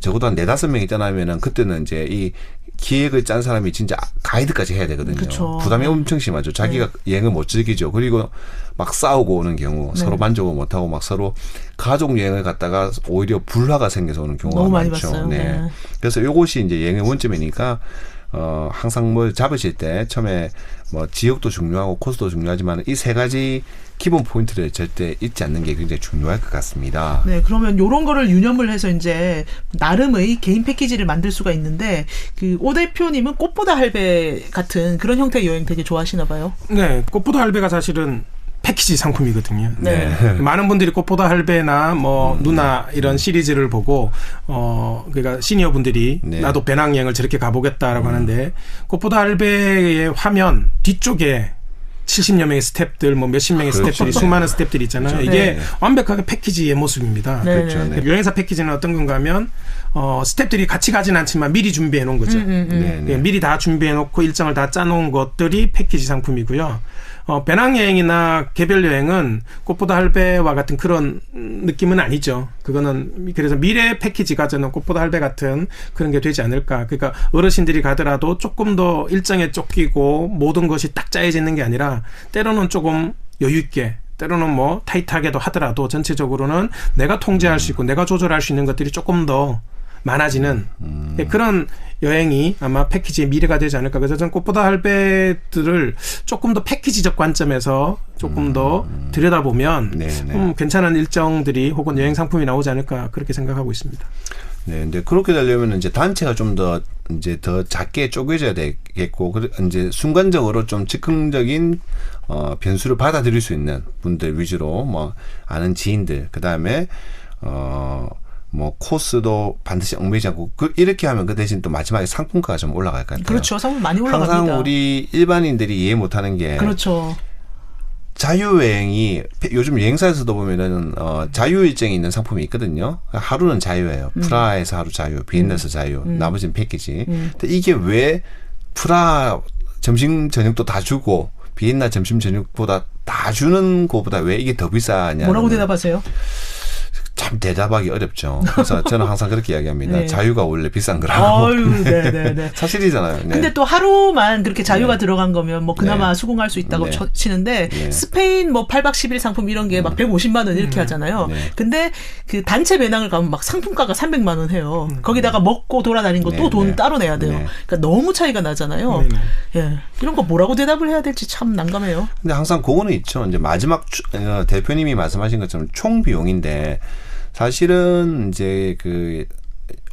적어도 한 4-5명이 떠나면은 그때는 이제 이 기획을 짠 사람이 진짜 가이드까지 해야 되거든요. 그쵸. 부담이 엄청 심하죠. 자기가 여행을 못 즐기죠. 그리고 막 싸우고 오는 경우 서로 만족을 못하고 막 서로 가족여행을 갔다가 오히려 불화가 생겨서 오는 경우가 너무 많이 많죠. 봤어요. 네. 그래서 이것이 이제 여행의 원점이니까 항상 뭘 잡으실 때 처음에 뭐 지역도 중요하고 코스도 중요하지만 이 3가지 기본 포인트를 절대 잊지 않는 게 굉장히 중요할 것 같습니다. 네, 그러면 이런 거를 유념을 해서 이제 나름의 개인 패키지를 만들 수가 있는데 그 오 대표님은 꽃보다 할배 같은 그런 형태의 여행 되게 좋아하시나 봐요. 네, 꽃보다 할배가 사실은 패키지 상품이거든요. 네. 많은 분들이 꽃보다 할배나 뭐 누나 이런 시리즈를 보고 그러니까 시니어 분들이 나도 배낭여행을 저렇게 가보겠다라고 하는데 꽃보다 할배의 화면 뒤쪽에 70여 명의 스태프들, 뭐 몇십 명의 스태프들이 수많은 스태프들이 있잖아요. 그렇죠. 이게 완벽하게 패키지의 모습입니다. 그렇죠. 여행사 패키지는 어떤 건가 하면 스태프들이 같이 가진 않지만 미리 준비해 놓은 거죠. 미리 다 준비해 놓고 일정을 다 짜놓은 것들이 패키지 상품이고요. 배낭여행이나 개별여행은 꽃보다 할배와 같은 그런 느낌은 아니죠. 그거는 그래서 미래 패키지가 저는 꽃보다 할배 같은 그런 게 되지 않을까. 그러니까 어르신들이 가더라도 조금 더 일정에 쫓기고 모든 것이 딱 짜여져 있는 게 아니라 때로는 조금 여유 있게 때로는 뭐 타이트하게도 하더라도 전체적으로는 내가 통제할 수 있고 내가 조절할 수 있는 것들이 조금 더 많아지는 그런 여행이 아마 패키지의 미래가 되지 않을까. 그래서 저는 꽃보다 할배들을 조금 더 패키지적 관점에서 조금 더 들여다보면 괜찮은 일정들이 혹은 여행 상품이 나오지 않을까 그렇게 생각하고 있습니다. 네, 근데 그렇게 되려면 이제 단체가 좀 더 이제 더 작게 쪼개져야 되겠고, 이제 순간적으로 좀 즉흥적인 변수를 받아들일 수 있는 분들 위주로 뭐 아는 지인들, 그 다음에 뭐 코스도 반드시 얽매이지 않고 이렇게 하면 그 대신 또 마지막에 상품가가 좀 올라갈 것 같아요. 그렇죠, 상품 많이 올라갑니다. 항상 우리 일반인들이 이해 못하는 게 그렇죠. 자유여행이 요즘 여행사에서도 보면은 자유 일정이 있는 상품이 있거든요. 하루는 자유예요. 프라하에서 하루 자유, 비엔나에서 자유, 나머지는 패키지. 근데 이게 왜 프라하 점심 저녁도 다 주고 비엔나 점심 저녁보다 다 주는 것보다 왜 이게 더 비싸냐? 뭐라고 대답하세요? 참 참 대답하기 어렵죠. 그래서 저는 항상 그렇게 이야기합니다. 네. 자유가 원래 비싼 거라고. 네네네. 사실이잖아요. 네. 근데 또 하루만 그렇게 자유가 들어간 거면 뭐 그나마 네. 수긍할 수 있다고 네. 치는데 네. 스페인 뭐 8박 10일 상품 이런 게 막 150만 원 이렇게 하잖아요. 네. 근데 그 단체 배낭을 가면 막 상품가가 300만 원 해요. 거기다가 먹고 돌아다닌 거 또 네. 돈 네. 따로 내야 돼요. 네. 그러니까 너무 차이가 나잖아요. 예. 이런 거 뭐라고 대답을 해야 될지 참 난감해요. 근데 항상 그거는 있죠. 이제 마지막 대표님이 말씀하신 것처럼 총 비용인데 사실은 이제 그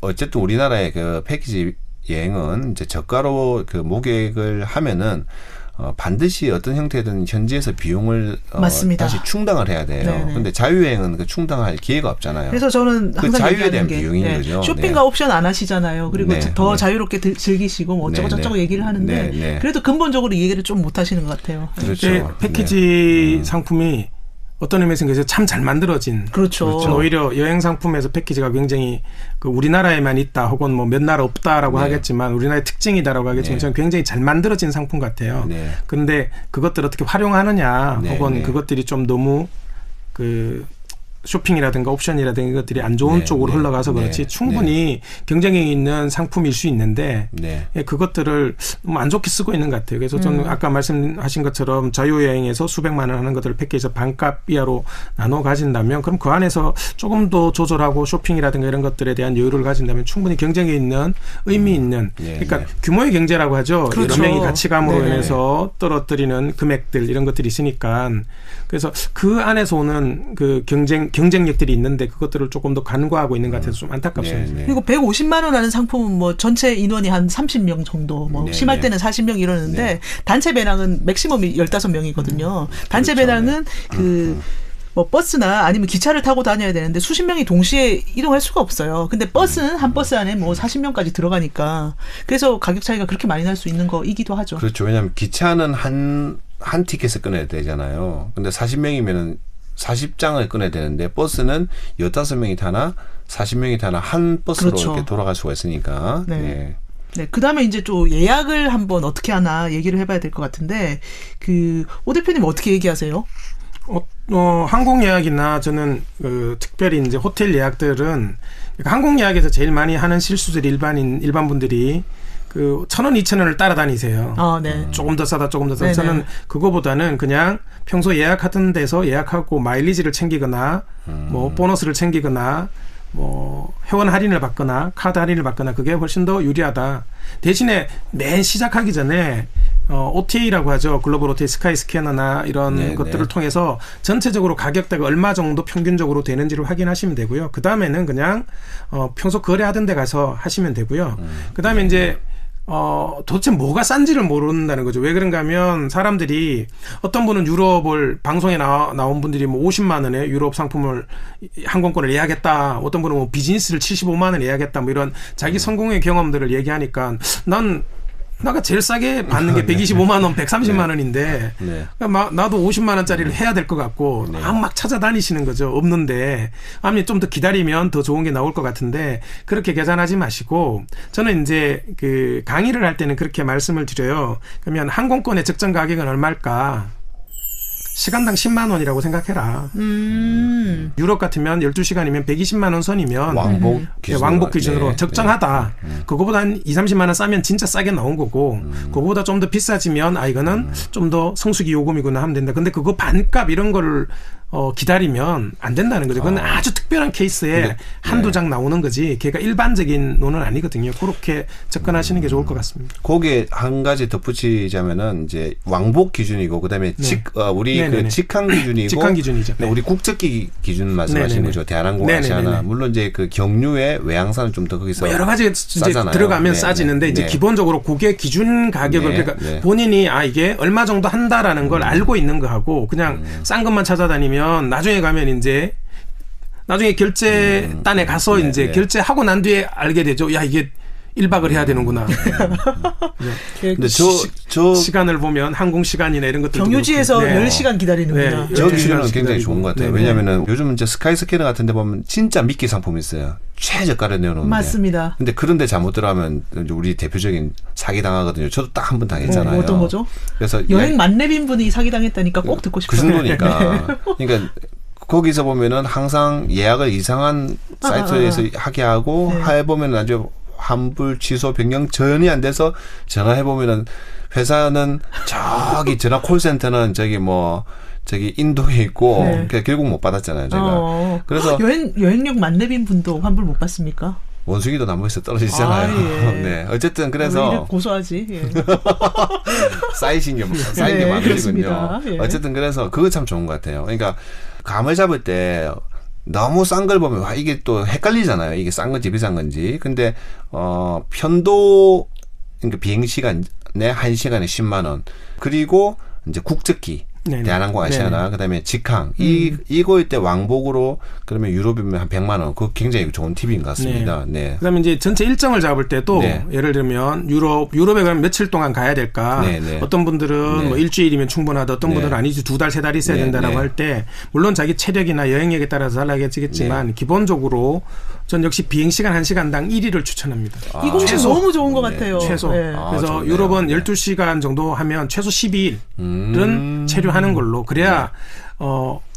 어쨌든 우리나라의 그 패키지 여행은 이제 저가로 그 모객을 하면은 반드시 어떤 형태든 현지에서 비용을 맞습니다. 다시 충당을 해야 돼요. 그런데 자유여행은 그 충당할 기회가 없잖아요. 그래서 저는 항상 그 자유에 얘기하는 대한 게 비용인 거죠. 쇼핑과 네. 옵션 안 하시잖아요. 그리고 네. 더 네. 자유롭게 즐기시고 뭐 어쩌고 네. 저쩌고 네. 얘기를 하는데 네. 네. 그래도 근본적으로 이 얘기를 좀 못 하시는 것 같아요. 그렇죠. 패키지 상품이 어떤 의미에서 참 잘 만들어진. 그렇죠. 저는 오히려 여행 상품에서 패키지가 굉장히 그 우리나라에만 있다 혹은 뭐 몇 나라 없다라고 네. 하겠지만 우리나라의 특징이다라고 하겠지만 네. 저는 굉장히 잘 만들어진 상품 같아요. 네. 그런데 그것들을 어떻게 활용하느냐 네. 혹은 네. 그것들이 좀 너무 그 쇼핑이라든가 옵션이라든가 이것들이 안 좋은 네, 쪽으로 네, 흘러가서 그렇지 네, 충분히 경쟁이 있는 상품일 수 있는데 네. 그것들을 너무 안 좋게 쓰고 있는 것 같아요. 그래서 저는 아까 말씀하신 것처럼 자유여행에서 수백만 원 하는 것들을 패키지에서 반값 이하로 나눠 가진다면 그럼 그 안에서 조금 더 조절하고 쇼핑이라든가 이런 것들에 대한 여유를 가진다면 충분히 경쟁이 있는 의미 있는 네, 그러니까 네. 규모의 경제라고 하죠. 그렇죠. 여러 명이 가치감으로 네. 인해서 떨어뜨리는 금액들 이런 것들이 있으니까 그래서 그 안에서 오는 그 경쟁력들이 있는데 그것들을 조금 더 간과하고 있는 것 같아서 좀 안타깝습니다. 네, 네. 그리고 150만 원 하는 상품은 뭐 전체 인원이 한 30명 정도, 뭐 네, 심할 네. 때는 40명 이러는데 네. 단체 배낭은 맥시멈이 15명이거든요. 단체 그렇죠. 배낭은 뭐 버스나 아니면 기차를 타고 다녀야 되는데 수십 명이 동시에 이동할 수가 없어요. 근데 버스는 한 버스 안에 뭐 40명까지 들어가니까 그래서 가격 차이가 그렇게 많이 날 수 있는 거이기도 하죠. 그렇죠. 왜냐하면 기차는 한 티켓을 끊어야 되잖아요. 근데 40명이면은 40장을 끊어야 되는데 버스는 15명이 타나 40명이 타나 한 버스로 그렇죠. 이렇게 돌아갈 수가 있으니까. 네. 네. 네, 그 다음에 이제 또 예약을 한번 어떻게 하나 얘기를 해봐야 될 것 같은데, 오 대표님 어떻게 얘기하세요? 항공 예약이나 저는 특별히 이제 호텔 예약들은 그러니까 항공 예약에서 제일 많이 하는 실수들이 일반 분들이 1,000원, 2,000원을 따라다니세요. 아, 네. 조금 더 싸다, 조금 더 싸다. 네네. 저는 그거보다는 그냥 평소 예약하던 데서 예약하고 마일리지를 챙기거나, 뭐 보너스를 챙기거나, 뭐 회원 할인을 받거나 카드 할인을 받거나 그게 훨씬 더 유리하다. 대신에 맨 시작하기 전에 OTA라고 하죠. 글로벌 OTA 스카이 스캐너나 이런 네, 것들을 네. 통해서 전체적으로 가격대가 얼마 정도 평균적으로 되는지를 확인하시면 되고요. 그 다음에는 그냥 평소 거래하던 데 가서 하시면 되고요. 그 다음에 이제 도대체 뭐가 싼지를 모른다는 거죠. 왜 그런가 하면 사람들이 어떤 분은 유럽을 방송에 나온 분들이 뭐 50만 원에 유럽 상품을 항공권을 예약했다. 어떤 분은 뭐 비즈니스를 75만 원에 예약했다. 뭐 이런 자기 성공의 경험들을 얘기하니까 나가 제일 싸게 받는 게 125만 원, 130만 원인데 네. 그러니까 나도 50만 원짜리를 해야 될 것 같고 막 찾아다니시는 거죠. 없는데 아니 좀 더 기다리면 더 좋은 게 나올 것 같은데 그렇게 계산하지 마시고 저는 이제 그 강의를 할 때는 그렇게 말씀을 드려요. 그러면 항공권의 적정 가격은 얼마일까? 시간당 10만 원이라고 생각해라. 유럽 같으면 12시간이면 120만 원 선이면 왕복 네, 기준으로, 왕복 기준으로 네, 적정하다. 그거보다 한 2, 30만 원 싸면 진짜 싸게 나온 거고 그거보다 좀 더 비싸지면 이거는 좀 더 성수기 요금이구나 하면 된다. 근데 그거 반값 이런 거를 기다리면 안 된다는 거죠. 그건 아주 특별한 케이스에 근데, 한두 장 나오는 거지. 걔가 일반적인 논은 아니거든요. 그렇게 접근하시는 게 좋을 것 같습니다. 거기에 한 가지 덧붙이자면은 이제 왕복 기준이고 그다음에 우리 네네네. 그 직항 기준이고 직항 기준이죠. 네, 우리 국적기 기준 말씀하시는 네네네. 거죠. 대한항공, 네네네네. 아시아나 물론 이제 그 경유의 외항사는 좀 더 거기서 뭐 여러 가지 이제 싸잖아요. 들어가면 네, 싸지는데 네, 이제 네. 기본적으로 고객 기준 가격을 네, 그러니까 네. 본인이 이게 얼마 정도 한다라는 걸 알고 있는 거하고 그냥 싼 것만 찾아다니면 나중에 가면 이제 나중에 결제단에 가서 네, 이제 네. 결제하고 난 뒤에 알게 되죠. 야 이게 1박을 해야 되는구나. 근데 시간을 보면 항공 시간이나 이런 것들 경유지에서 10시간 기다리는구나. 네. 저 12시간 기준은 굉장히 기다리고. 좋은 것 같아요. 네네. 왜냐하면은 요즘 이제 스카이스캐너 같은 데 보면 진짜 미끼 상품이 있어요. 최저가를 내놓는데. 맞습니다. 근데 그런데 잘못 들어가면 우리 대표적인 사기 당하거든요. 저도 딱 한 번 당했잖아요. 어떤 거죠? 그래서 여행 만렙인 분이 사기당했다니까 꼭 듣고 그 싶어요. 정도니까. 그러니까 거기서 보면은 항상 예약을 이상한 사이트에서 하게 하고 해보면 나중에 환불, 취소, 변경 전이 안 돼서 전화해보면은 회사는 저기 전화 콜센터는 저기 인도에 있고 결국 못 받았잖아요, 제가. 그래서 여행력 만렙인 분도 환불 못 받습니까? 원숭이도 나무에서 떨어지잖아요. 예. 네, 어쨌든 그래서 고소하지. 예. 쌓인 게 많으시군요. 예. 어쨌든 그래서 그거 참 좋은 것 같아요. 그러니까 감을 잡을 때 너무 싼 걸 보면 와 이게 또 헷갈리잖아요. 이게 싼 건지 비싼 건지. 근데 편도 그러니까 비행 시간에 1시간에 10만 원. 그리고 이제 국적기 네네. 대한항공 아시아나 그다음에 직항 이거일 때 왕복으로 그러면 유럽이면 한 100만 원. 그거 굉장히 좋은 팁인 것 같습니다. 네. 그다음에 이제 전체 일정을 잡을 때도 예를 들면 유럽에 가면 며칠 동안 가야 될까? 어떤 분들은 뭐 일주일이면 충분하다. 어떤 분들은 아니지 2달 3달 있어야 된다라고 할 때 물론 자기 체력이나 여행력에 따라서 달라지겠지만 기본적으로 전 역시 비행 시간 1시간당 1위를 추천합니다. 이 공식 너무 좋은 것 같아요. 최소. 그래서 좋네요. 유럽은 12시간 정도 하면 최소 12일은 체류하는 걸로 그래야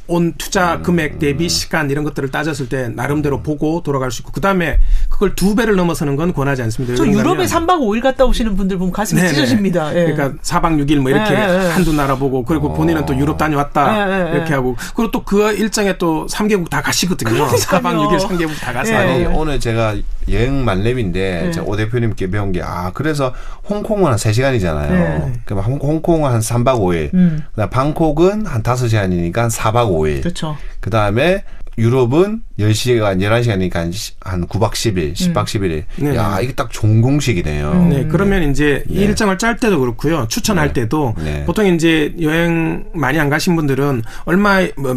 온 투자 금액 대비 시간 이런 것들을 따졌을 때 나름대로 보고 돌아갈 수 있고 그다음에 그걸 2배를 넘어서는 건 권하지 않습니다. 저 유럽에 3박 5일 갔다 오시는 분들 보면 가슴이 찢어집니다. 예. 그러니까 4박 6일 뭐 이렇게 한두 나라 보고 그리고 본인은 또 유럽 다녀왔다 이렇게 하고 그리고 또 그 일정에 또 3개국 다 가시거든요. 그러니까요. 4박 6일 3개국 다 가서. 아니 오늘 제가 여행 만렙인데 오 대표님께 배운 게 그래서 홍콩은 한 3시간이잖아요. 그럼 홍콩은 한 3박 5일. 그다음 방콕은 한 5시간이니까 한 4박 5일. 그렇죠. 그다음에 유럽은 10시간, 11시간이니까 한 9박 10일, 10박 11일. 야, 이게 딱 좋은 공식이네요. 네, 그러면 이제 이 일정을 짤 때도 그렇고요. 추천할 때도 보통 이제 여행 많이 안 가신 분들은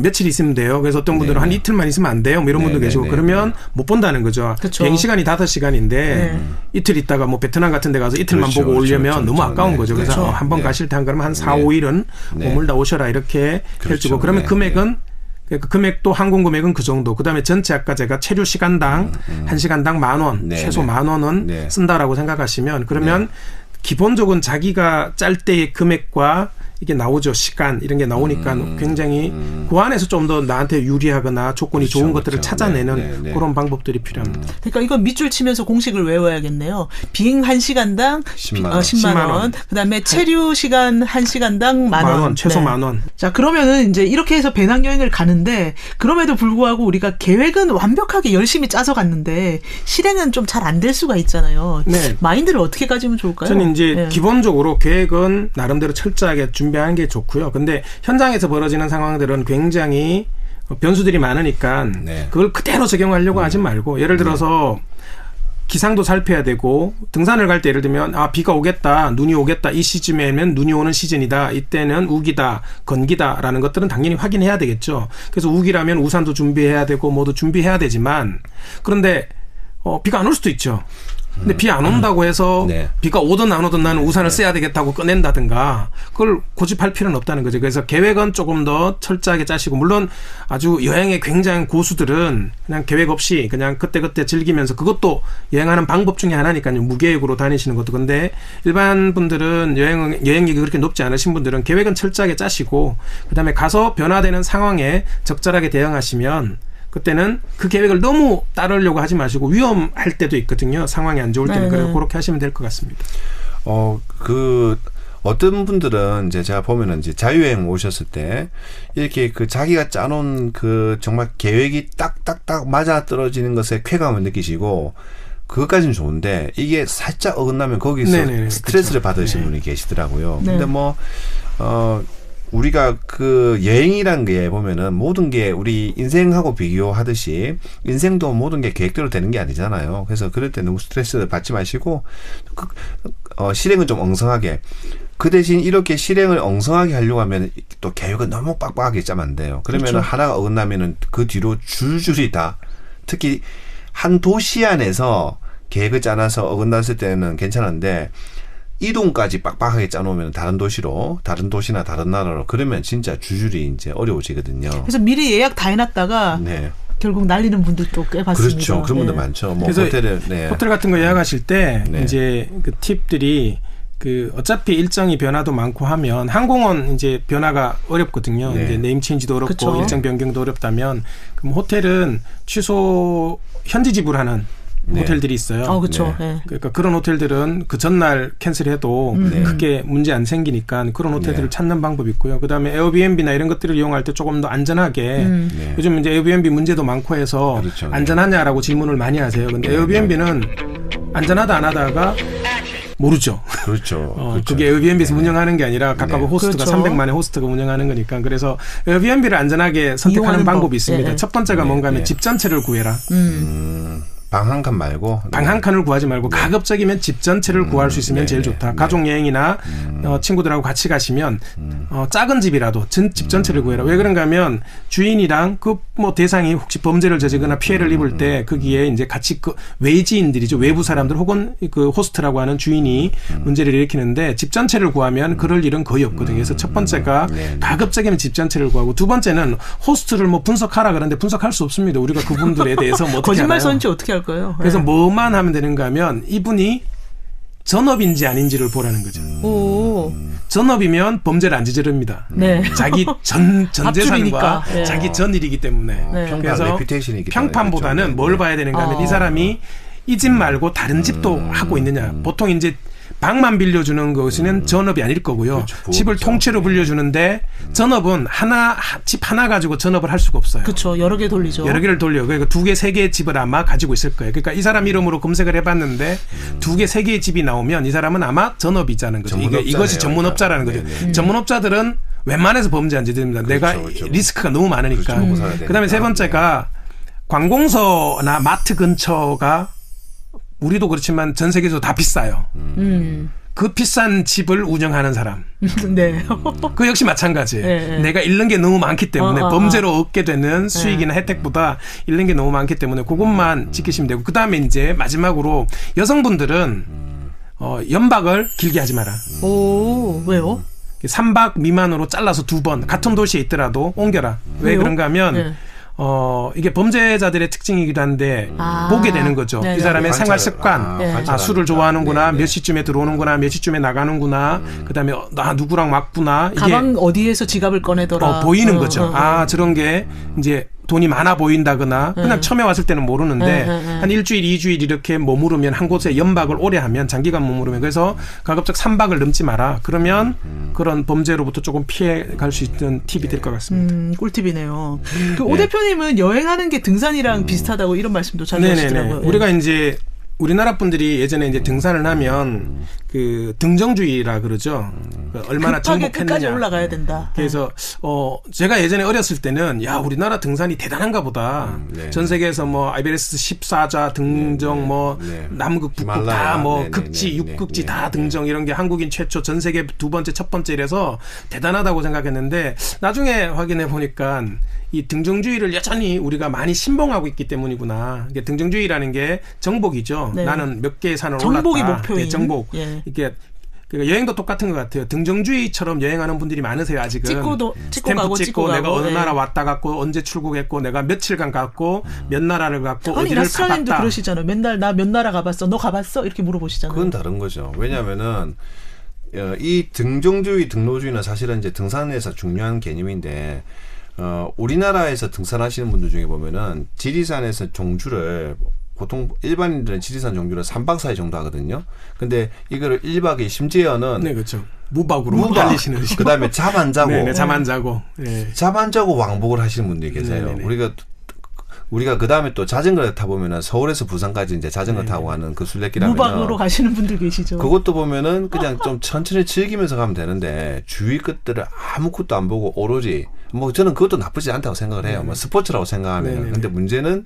며칠 있으면 돼요. 그래서 어떤 분들은 한 이틀만 있으면 안 돼요. 뭐 이런 분도 계시고 그러면 못 본다는 거죠. 그쵸. 비행 시간이 5시간인데 이틀 있다가 뭐 베트남 같은 데 가서 이틀만 보고 오려면 너무 아까운 거죠. 그래서 한번 가실 때 한 그러면 한 4, 5일은 머물다 오셔라 이렇게 펼치고 그러면 금액은 그러니까 금액도 항공 금액은 그 정도. 그다음에 전체 아까 제가 체류 시간당 1시간당 10,000원, 최소 10,000원은 쓴다라고 생각하시면 그러면 기본적으로 자기가 짤 때의 금액과 이게 나오죠. 시간 이런 게 나오니까 굉장히 그 안에서 좀 더 나한테 유리하거나 조건이 좋은 것들을 찾아내는 그런 방법들이 필요합니다. 그러니까 이건 밑줄 치면서 공식을 외워야겠네요. 비행 1시간당 10만 원. 그다음에 체류 시간 1시간당 10,000원. 최소 10,000원. 자, 그러면은 이제 이렇게 해서 배낭여행을 가는데 그럼에도 불구하고 우리가 계획은 완벽하게 열심히 짜서 갔는데 실행은 좀 잘 안 될 수가 있잖아요. 마인드를 어떻게 가지면 좋을까요? 저는 이제 기본적으로 계획은 나름대로 철저하게 준비하는 게 좋고요. 근데 현장에서 벌어지는 상황들은 굉장히 변수들이 많으니까 그걸 그대로 적용하려고 하지 말고 예를 들어서 기상도 살펴야 되고 등산을 갈 때 예를 들면 비가 오겠다, 눈이 오겠다, 이 시즌에는 눈이 오는 시즌이다, 이때는 우기다, 건기다라는 것들은 당연히 확인해야 되겠죠. 그래서 우기라면 우산도 준비해야 되고 뭐도 준비해야 되지만 그런데 비가 안 올 수도 있죠. 근데 비 안 온다고 해서 비가 오든 안 오든 나는 우산을 써야 되겠다고 꺼낸다든가 그걸 고집할 필요는 없다는 거죠. 그래서 계획은 조금 더 철저하게 짜시고 물론 아주 여행에 굉장히 고수들은 그냥 계획 없이 그냥 그때그때 즐기면서 그것도 여행하는 방법 중에 하나니까요. 무계획으로 다니시는 것도. 근데 일반 분들은 여행력이 그렇게 높지 않으신 분들은 계획은 철저하게 짜시고 그다음에 가서 변화되는 상황에 적절하게 대응하시면 그때는 그 계획을 너무 따르려고 하지 마시고 위험할 때도 있거든요. 상황이 안 좋을 때는. 그래서 그렇게 하시면 될 것 같습니다. 어떤 분들은 이제 제가 보면은 이제 자유여행 오셨을 때 이렇게 그 자기가 짜놓은 그 정말 계획이 딱딱딱 맞아 떨어지는 것에 쾌감을 느끼시고 그것까지는 좋은데 이게 살짝 어긋나면 거기서 스트레스를 받으시는 분이 계시더라고요. 근데 우리가 그 여행이란 게 보면은 모든 게 우리 인생하고 비교하듯이 인생도 모든 게 계획대로 되는 게 아니잖아요. 그래서 그럴 때 너무 스트레스를 받지 마시고 실행은 좀 엉성하게 그 대신 이렇게 실행을 엉성하게 하려고 하면 또 계획을 너무 빡빡하게 짜면 안 돼요. 그러면은 하나가 어긋나면은 그 뒤로 줄줄이 다 특히 한 도시 안에서 계획을 짜놔서 어긋났을 때는 괜찮은데 이동까지 빡빡하게 짜놓으면 다른 도시나 다른 나라로 그러면 진짜 줄줄이 이제 어려워지거든요. 그래서 미리 예약 다 해놨다가 결국 날리는 분들도 꽤 봤습니다. 그렇죠. 그런 분들 많죠. 그래서 호텔 같은 거 예약하실 때 이제 그 팁들이 어차피 일정이 변화도 많고 하면 항공은 이제 변화가 어렵거든요. 네. 이제 네임 체인지도 어렵고 그쵸. 일정 변경도 어렵다면 그럼 호텔은 취소 현지 지불하는 네. 호텔들이 있어요. 그렇죠. 네. 네. 그러니까 그런 호텔들은 그 전날 캔슬해도 크게 문제 안 생기니까 그런 호텔들을 네. 찾는 방법이 있고요. 그다음에 에어비앤비나 이런 것들을 이용할 때 조금 더 안전하게 네. 요즘 이제 에어비앤비 문제도 많고 해서 그렇죠. 안전하냐라고 질문을 많이 하세요. 근데 에어비앤비는 안전하다 안 하다가 모르죠. 그렇죠. 그렇죠. 그게 에어비앤비에서 운영하는 게 아니라 각각의 네. 호스트가 그렇죠. 300만의 호스트가 운영하는 거니까 그래서 에어비앤비를 안전하게 선택하는 이용하는 방법이 법. 있습니다. 네. 첫 번째가 네. 뭔가 하면 네. 집 전체를 구해라. 방 한 칸 말고 방 한 칸을 구하지 말고 가급적이면 집 전체를 구할 수 있으면 네, 제일 네, 좋다. 네. 가족 여행이나 친구들하고 같이 가시면 작은 집이라도 집 전체를 구해라. 왜 그런가 하면 주인이랑 그 뭐 대상이 혹시 범죄를 저지거나 피해를 입을 때 거기에 이제 같이 그 외지인들이죠. 외부 사람들 혹은 그 호스트라고 하는 주인이 문제를 일으키는데 집 전체를 구하면 그럴 일은 거의 없거든요. 그래서 첫 번째가 네. 가급적이면 집 전체를 구하고 두 번째는 호스트를 뭐 분석하라 그러는데 분석할 수 없습니다. 우리가 그분들에 대해서 뭐 어떻게 거짓말 알아요? 선지 어떻게 할 거예요? 그래서 네. 뭐만 하면 되는가 하면 이분이 전업인지 아닌지를 보라는 거죠. 오. 전업이면 범죄를 안 저지릅니다. 네. 자기 전 재산과 앞줄이니까. 네. 자기 전 일이기 때문에. 네. 평판 그래서 레퓨테이션이 있기 때문에 평판보다는 그렇죠. 뭘 봐야 되는가 하면 이 사람이 이 집 말고 다른 집도 하고 있느냐. 보통 이제 방만 빌려주는 것은 전업이 아닐 거고요. 그렇죠. 집을 부업이죠. 통째로 빌려주는데 전업은 집 하나 가지고 전업을 할 수가 없어요. 그렇죠. 여러 개 돌리죠. 여러 개를 돌려. 그러니까 2개, 3개의 집을 아마 가지고 있을 거예요. 그러니까 이 사람 이름으로 검색을 해봤는데 2개, 3개의 집이 나오면 이 사람은 아마 전업이자는 거죠. 전문업자네요, 이것이 전문업자라는 거죠. 그러니까. 네네. 전문업자들은 웬만해서 범죄 안 저지릅니다. 내가 그렇죠. 리스크가 너무 많으니까. 그렇죠. 먹고 살아야 되니까. 그다음에 세 번째가 관공서나 마트 근처가 우리도 그렇지만 전 세계에서 다 비싸요. 그 비싼 집을 운영하는 사람. 네. 그 역시 마찬가지예요. 네. 내가 잃는 게 너무 많기 때문에 범죄로 얻게 되는 수익이나 네. 혜택보다 잃는 게 너무 많기 때문에 그것만 지키시면 되고 그다음에 이제 마지막으로 여성분들은 연박을 길게 하지 마라. 오, 왜요? 3박 미만으로 잘라서 2번 같은 도시에 있더라도 옮겨라. 왜 왜요? 그런가 하면 네. 이게 범죄자들의 특징이기도 한데 아. 보게 되는 거죠. 네네. 이 사람의 관찰을- 생활 습관. 네. 술을 좋아하는구나. 네네. 몇 시쯤에 들어오는구나. 몇 시쯤에 나가는구나. 그다음에 나 누구랑 맞구나. 이게 가방 어디에서 지갑을 꺼내더라. 보이는 거죠. 저런 게 이제 돈이 많아 보인다거나 그냥 처음에 왔을 때는 모르는데 한 일주일, 2주일 이렇게 머무르면 한 곳에 연박을 오래 하면 장기간 머무르면 그래서 가급적 3박을 넘지 마라. 그러면 그런 범죄로부터 조금 피해 갈 수 있는 팁이 될 것 같습니다. 꿀팁이네요. 오 대표님은 여행하는 게 등산이랑 비슷하다고 이런 말씀도 자주 하시더라고요. 예. 우리가 이제 우리나라 분들이 예전에 이제 등산을 하면 그 등정주의라 그러죠. 얼마나 급하게 끝까지 정복했느냐. 올라가야 된다. 그래서 제가 예전에 어렸을 때는 야 우리나라 등산이 대단한가 보다. 네. 전 세계에서 뭐 아이베레스트 14자 등정 뭐 네. 남극 북극 히말라야. 다 뭐 네, 네, 극지 네, 육극지 네, 다 네. 등정 이런 게 한국인 최초 전 세계 두 번째 첫 번째 이래서 대단하다고 생각했는데 나중에 확인해 보니까 이 등정주의를 여전히 우리가 많이 신봉하고 있기 때문이구나. 이게 등정주의라는 게 정복이죠. 네. 나는 몇 개의 산을 정복이 올랐다. 목표인. 네, 정복. 예. 이게 그러니까 여행도 똑같은 것 같아요. 등정주의처럼 여행하는 분들이 많으세요. 아직은. 찍고 스탬프 가고 찍고 내가 어느 예. 나라 왔다 갔고 언제 출국했고 내가 며칠간 갔고 몇 나라를 갔고 아니 어디를 라스칼님도 가봤다. 그러시잖아요. 맨날 나 몇 나라 가봤어. 너 가봤어? 이렇게 물어보시잖아요. 그건 다른 거죠. 왜냐하면은 이 등정주의, 등로주의는 사실은 이제 등산에서 중요한 개념인데 우리나라에서 등산하시는 분들 중에 보면은 지리산에서 종주를 보통 일반인들은 지리산 종주를 3박 4일 정도 하거든요. 근데 이거를 1박에 심지어는 네, 그렇죠. 무박으로 달리시는 그다음에 잠 안 자고 네, 잠 안 자고. 네. 잠 안 자고 왕복을 하시는 분들이 계세요. 네네네. 우리가 그 다음에 또 자전거를 타보면은 서울에서 부산까지 이제 자전거 타고 가는 그 순례길하면 무박으로 가시는 분들 계시죠. 그것도 보면은 그냥 좀 천천히 즐기면서 가면 되는데 주위 것들을 아무것도 안 보고 오로지 뭐 저는 그것도 나쁘지 않다고 생각을 해요. 뭐 스포츠라고 생각하면. 네네네. 근데 문제는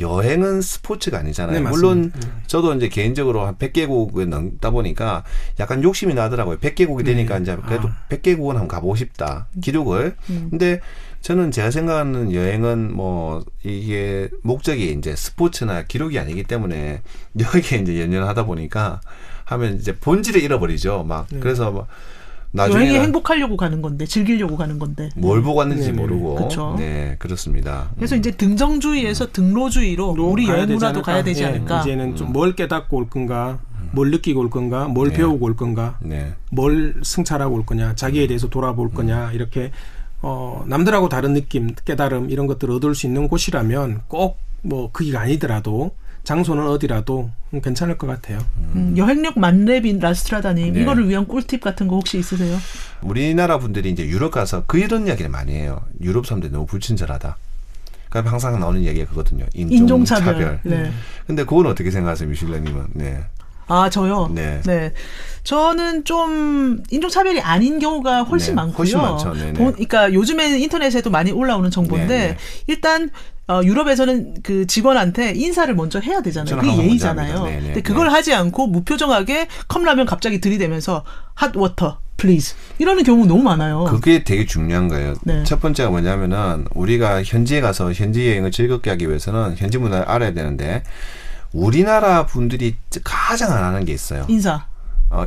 여행은 스포츠가 아니잖아요. 네, 물론 맞습니다. 저도 이제 개인적으로 한 100개국을 넘다 보니까 약간 욕심이 나더라고요. 100개국이 되니까 이제 그래도 100개국은 한번 가보고 싶다. 기록을. 근데 저는 제가 생각하는 여행은 뭐 이게 목적이 이제 스포츠나 기록이 아니기 때문에 여기에 이제 연연하다 보니까 하면 이제 본질을 잃어버리죠. 막 그래서 막 나중에 여행이 행복하려고 가는 건데 즐기려고 가는 건데. 뭘 보고 왔는지 네네. 모르고. 그쵸. 네, 그렇습니다. 그래서 이제 등정주의에서 등로주의로 우리 가야 여행 되지 문화도 않을까? 가야 되지 예, 않을까. 이제는 좀 뭘 깨닫고 올 건가. 뭘 느끼고 올 건가, 뭘 네. 배우고 올 건가, 네. 뭘 승찰하고 올 거냐, 자기에 대해서 돌아볼 거냐 이렇게 남들하고 다른 느낌, 깨달음 이런 것들을 얻을 수 있는 곳이라면 꼭 뭐 거기가 아니더라도 장소는 어디라도 괜찮을 것 같아요. 여행력 만렙인 라스트라다님 네. 이거를 위한 꿀팁 같은 거 혹시 있으세요? 우리나라 분들이 이제 유럽 가서 이런 이야기를 많이 해요. 유럽 사람들이 너무 불친절하다. 그러니까 항상 나오는 이야기가 그거든요. 인종차별. 네. 근데 그건 어떻게 생각하세요, 미슐랭님은? 네. 아, 저요? 네. 네. 저는 좀 인종차별이 아닌 경우가 훨씬 네, 많고요. 훨씬 많죠. 네네. 그러니까 요즘에는 인터넷에도 많이 올라오는 정보인데 네네. 일단 유럽에서는 그 직원한테 인사를 먼저 해야 되잖아요. 저는 그게 항상 예의잖아요. 먼저 합니다. 네네. 근데 그걸 하지 않고 무표정하게 컵라면 갑자기 들이대면서 핫워터 플리즈 이러는 경우 너무 많아요. 그게 되게 중요한 거예요. 네. 첫 번째가 뭐냐면은 우리가 현지에 가서 현지 여행을 즐겁게 하기 위해서는 현지 문화를 알아야 되는데 우리나라 분들이 가장 안 하는 게 있어요. 인사.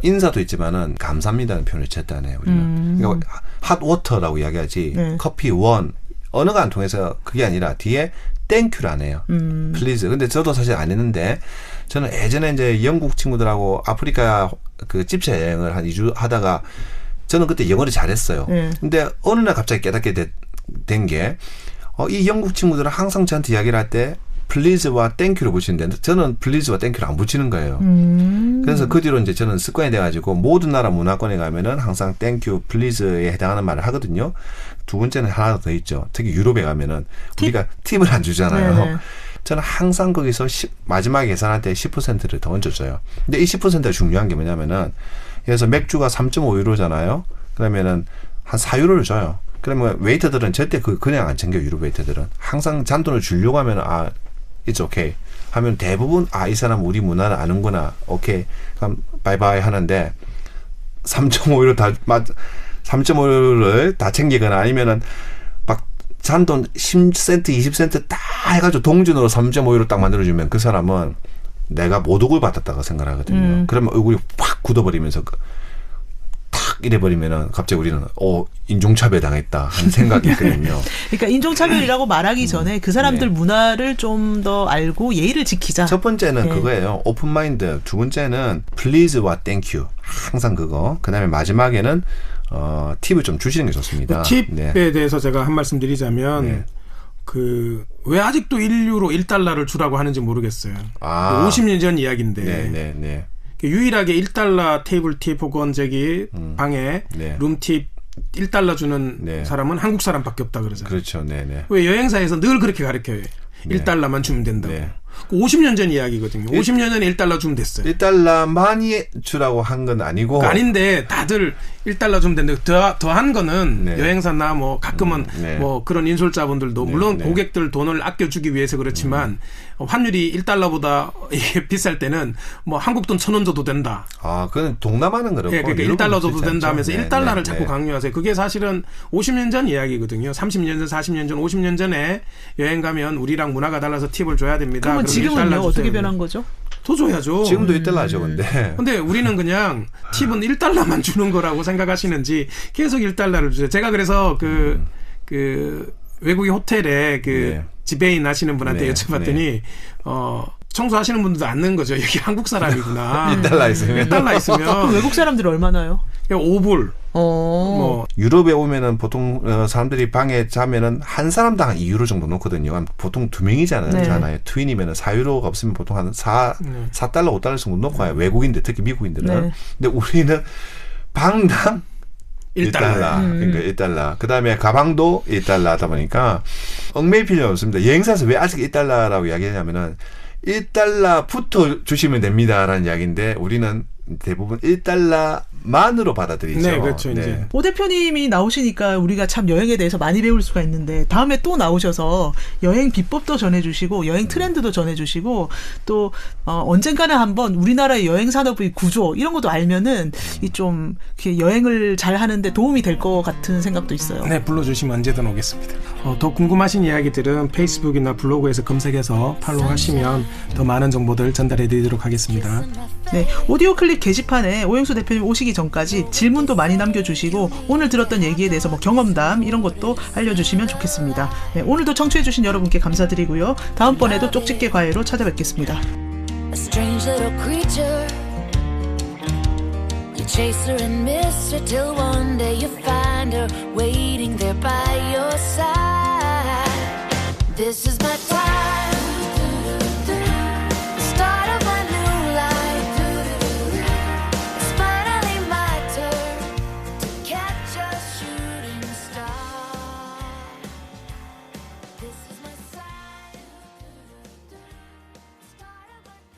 인사도 있지만은 감사합니다는 표현을 절대 안 해요. 우리는. 그러니까 핫워터라고 이야기하지. 네. 커피 원 언어가 안 통해서 그게 아니라 뒤에 땡큐를 안 해요. 플리즈. 근데 저도 사실 안 했는데 저는 예전에 이제 영국 친구들하고 아프리카 그 집차 여행을 한 2주 하다가 저는 그때 영어를 잘했어요. 네. 근데 어느 날 갑자기 깨닫게 된 게 이 영국 친구들은 항상 저한테 이야기를 할 때 플리즈와 땡큐를 붙이는데 저는 플리즈와 땡큐를 안 붙이는 거예요. 그래서 그 뒤로 이제 저는 습관이 돼가지고 모든 나라 문화권에 가면은 항상 땡큐, 플리즈에 해당하는 말을 하거든요. 두 번째는 하나 더 있죠. 특히 유럽에 가면은 우리가 팁을 안 주잖아요. 네네. 저는 항상 거기서 마지막에 계산할 때 10%를 더 얹어줘요. 근데 이 10%가 중요한 게 뭐냐면은 그래서 맥주가 3.5유로잖아요. 그러면은 한 4유로를 줘요. 그러면 웨이터들은 절대 그냥 안 챙겨요. 유럽 웨이터들은. 항상 잔돈을 주려고 하면은 it's okay. 하면 대부분 이 사람 우리 문화를 아는구나. 오케이. 그럼 바이바이 하는데 3.5유로 3.5유로를 다 챙기거나 아니면은 막 잔돈 10센트, 20센트 딱 해가지고 동전으로 3.5유로 딱 만들어주면 그 사람은 내가 모독을 받았다고 생각하거든요. 그러면 얼굴이 확 굳어버리면서 탁 이래버리면은 갑자기 우리는 인종차별 당했다 하는 생각이 있거든요. 그러니까 인종차별이라고 말하기 전에 그 사람들 네. 문화를 좀 더 알고 예의를 지키자. 첫 번째는 네. 그거예요. 오픈마인드. 두 번째는 please와 thank you. 항상 그거. 그 다음에 마지막에는 팁을 좀 주시는 게 좋습니다. 팁에 네. 대해서 제가 한 말씀 드리자면 네. 왜 아직도 1유로 1달러를 주라고 하는지 모르겠어요. 50년 전 이야기인데 네. 유일하게 1달러 테이블 팁 혹은 방에 네. 룸팁 1달러 주는 네. 사람은 한국 사람밖에 없다 그러잖아요. 그렇죠. 네. 왜 여행사에서 늘 그렇게 가르쳐요. 네. 1달러만 주면 된다고. 네. 50년 전 이야기거든요. 50년 전에 1달러 주면 됐어요. 1달러 많이 주라고 한 건 아니고. 그러니까 아닌데 다들 1달러 주면 되는데 더한 거는 네. 여행사나 뭐 가끔은 네. 뭐 그런 인솔자분들도 네. 물론 네. 고객들 돈을 아껴주기 위해서 그렇지만 환율이 1달러보다 이게 비쌀 때는 뭐 한국 돈 1,000원 줘도 된다. 그건 동남아는 그렇고. 예, 그러니까 유럽은 1달러 줘도 그렇지 된다 하면서 않죠. 1달러를 자꾸 강요하세요. 그게 사실은 50년 전 이야기거든요. 30년 전, 40년 전, 50년 전에 여행 가면 우리랑 문화가 달라서 팁을 줘야 됩니다. 그러면 지금은요? 어떻게 변한 거죠? 더 줘야죠. 지금도 1달러죠, 근데. 근데 우리는 그냥 팁은 1달러만 주는 거라고 생각하시는지 계속 1달러를 주세요. 제가 그래서 그 외국의 호텔에 네. 지배인 하시는 분한테 네. 여쭤봤더니 청소하시는 분들도 안 넣은 거죠. 여기 한국 사람이구나. 1달러 있으면. 1달러 그럼 있으면 외국 사람들 얼마나요? 5불. 뭐 유럽에 오면은 보통 사람들이 방에 자면은 한 사람당 한 2유로 정도 놓거든요. 보통 2명이잖아요. 네. 트윈이면은 4유로가 없으면 보통 한 4달러, 5달러 정도 놓고 가요. 외국인들, 특히 미국인들은. 네. 근데 우리는 방당 1달러. 그러니까 1달러. 그 다음에 가방도 1달러 하다 보니까 얽매일 필요 없습니다. 여행사에서 왜 아직 1달러라고 이야기하냐면은 1달러부터 주시면 됩니다라는 이야기인데 우리는 대부분 1달러만으로 받아들이죠. 네, 그렇죠. 이제. 오 대표님이 나오시니까 우리가 참 여행에 대해서 많이 배울 수가 있는데 다음에 또 나오셔서 여행 비법도 전해주시고 여행 트렌드도 전해주시고 또 언젠가는 한번 우리나라의 여행 산업의 구조 이런 것도 알면은 이 좀 여행을 잘 하는데 도움이 될 것 같은 생각도 있어요. 네, 불러주시면 언제든 오겠습니다. 더 궁금하신 이야기들은 페이스북이나 블로그에서 검색해서 팔로우하시면 더 많은 정보들 전달해드리도록 하겠습니다. 네, 오디오 클립 게시판에 오영수 대표님 오시기 전까지 질문도 많이 남겨주시고 오늘 들었던 얘기에 대해서 뭐 경험담 이런 것도 알려주시면 좋겠습니다. 네, 오늘도 청취해주신 여러분께 감사드리고요. 다음번에도 쪽집게 과외로 찾아뵙겠습니다. A strange little creature You chase her and miss her till one day you find her waiting there by your side. This is my time.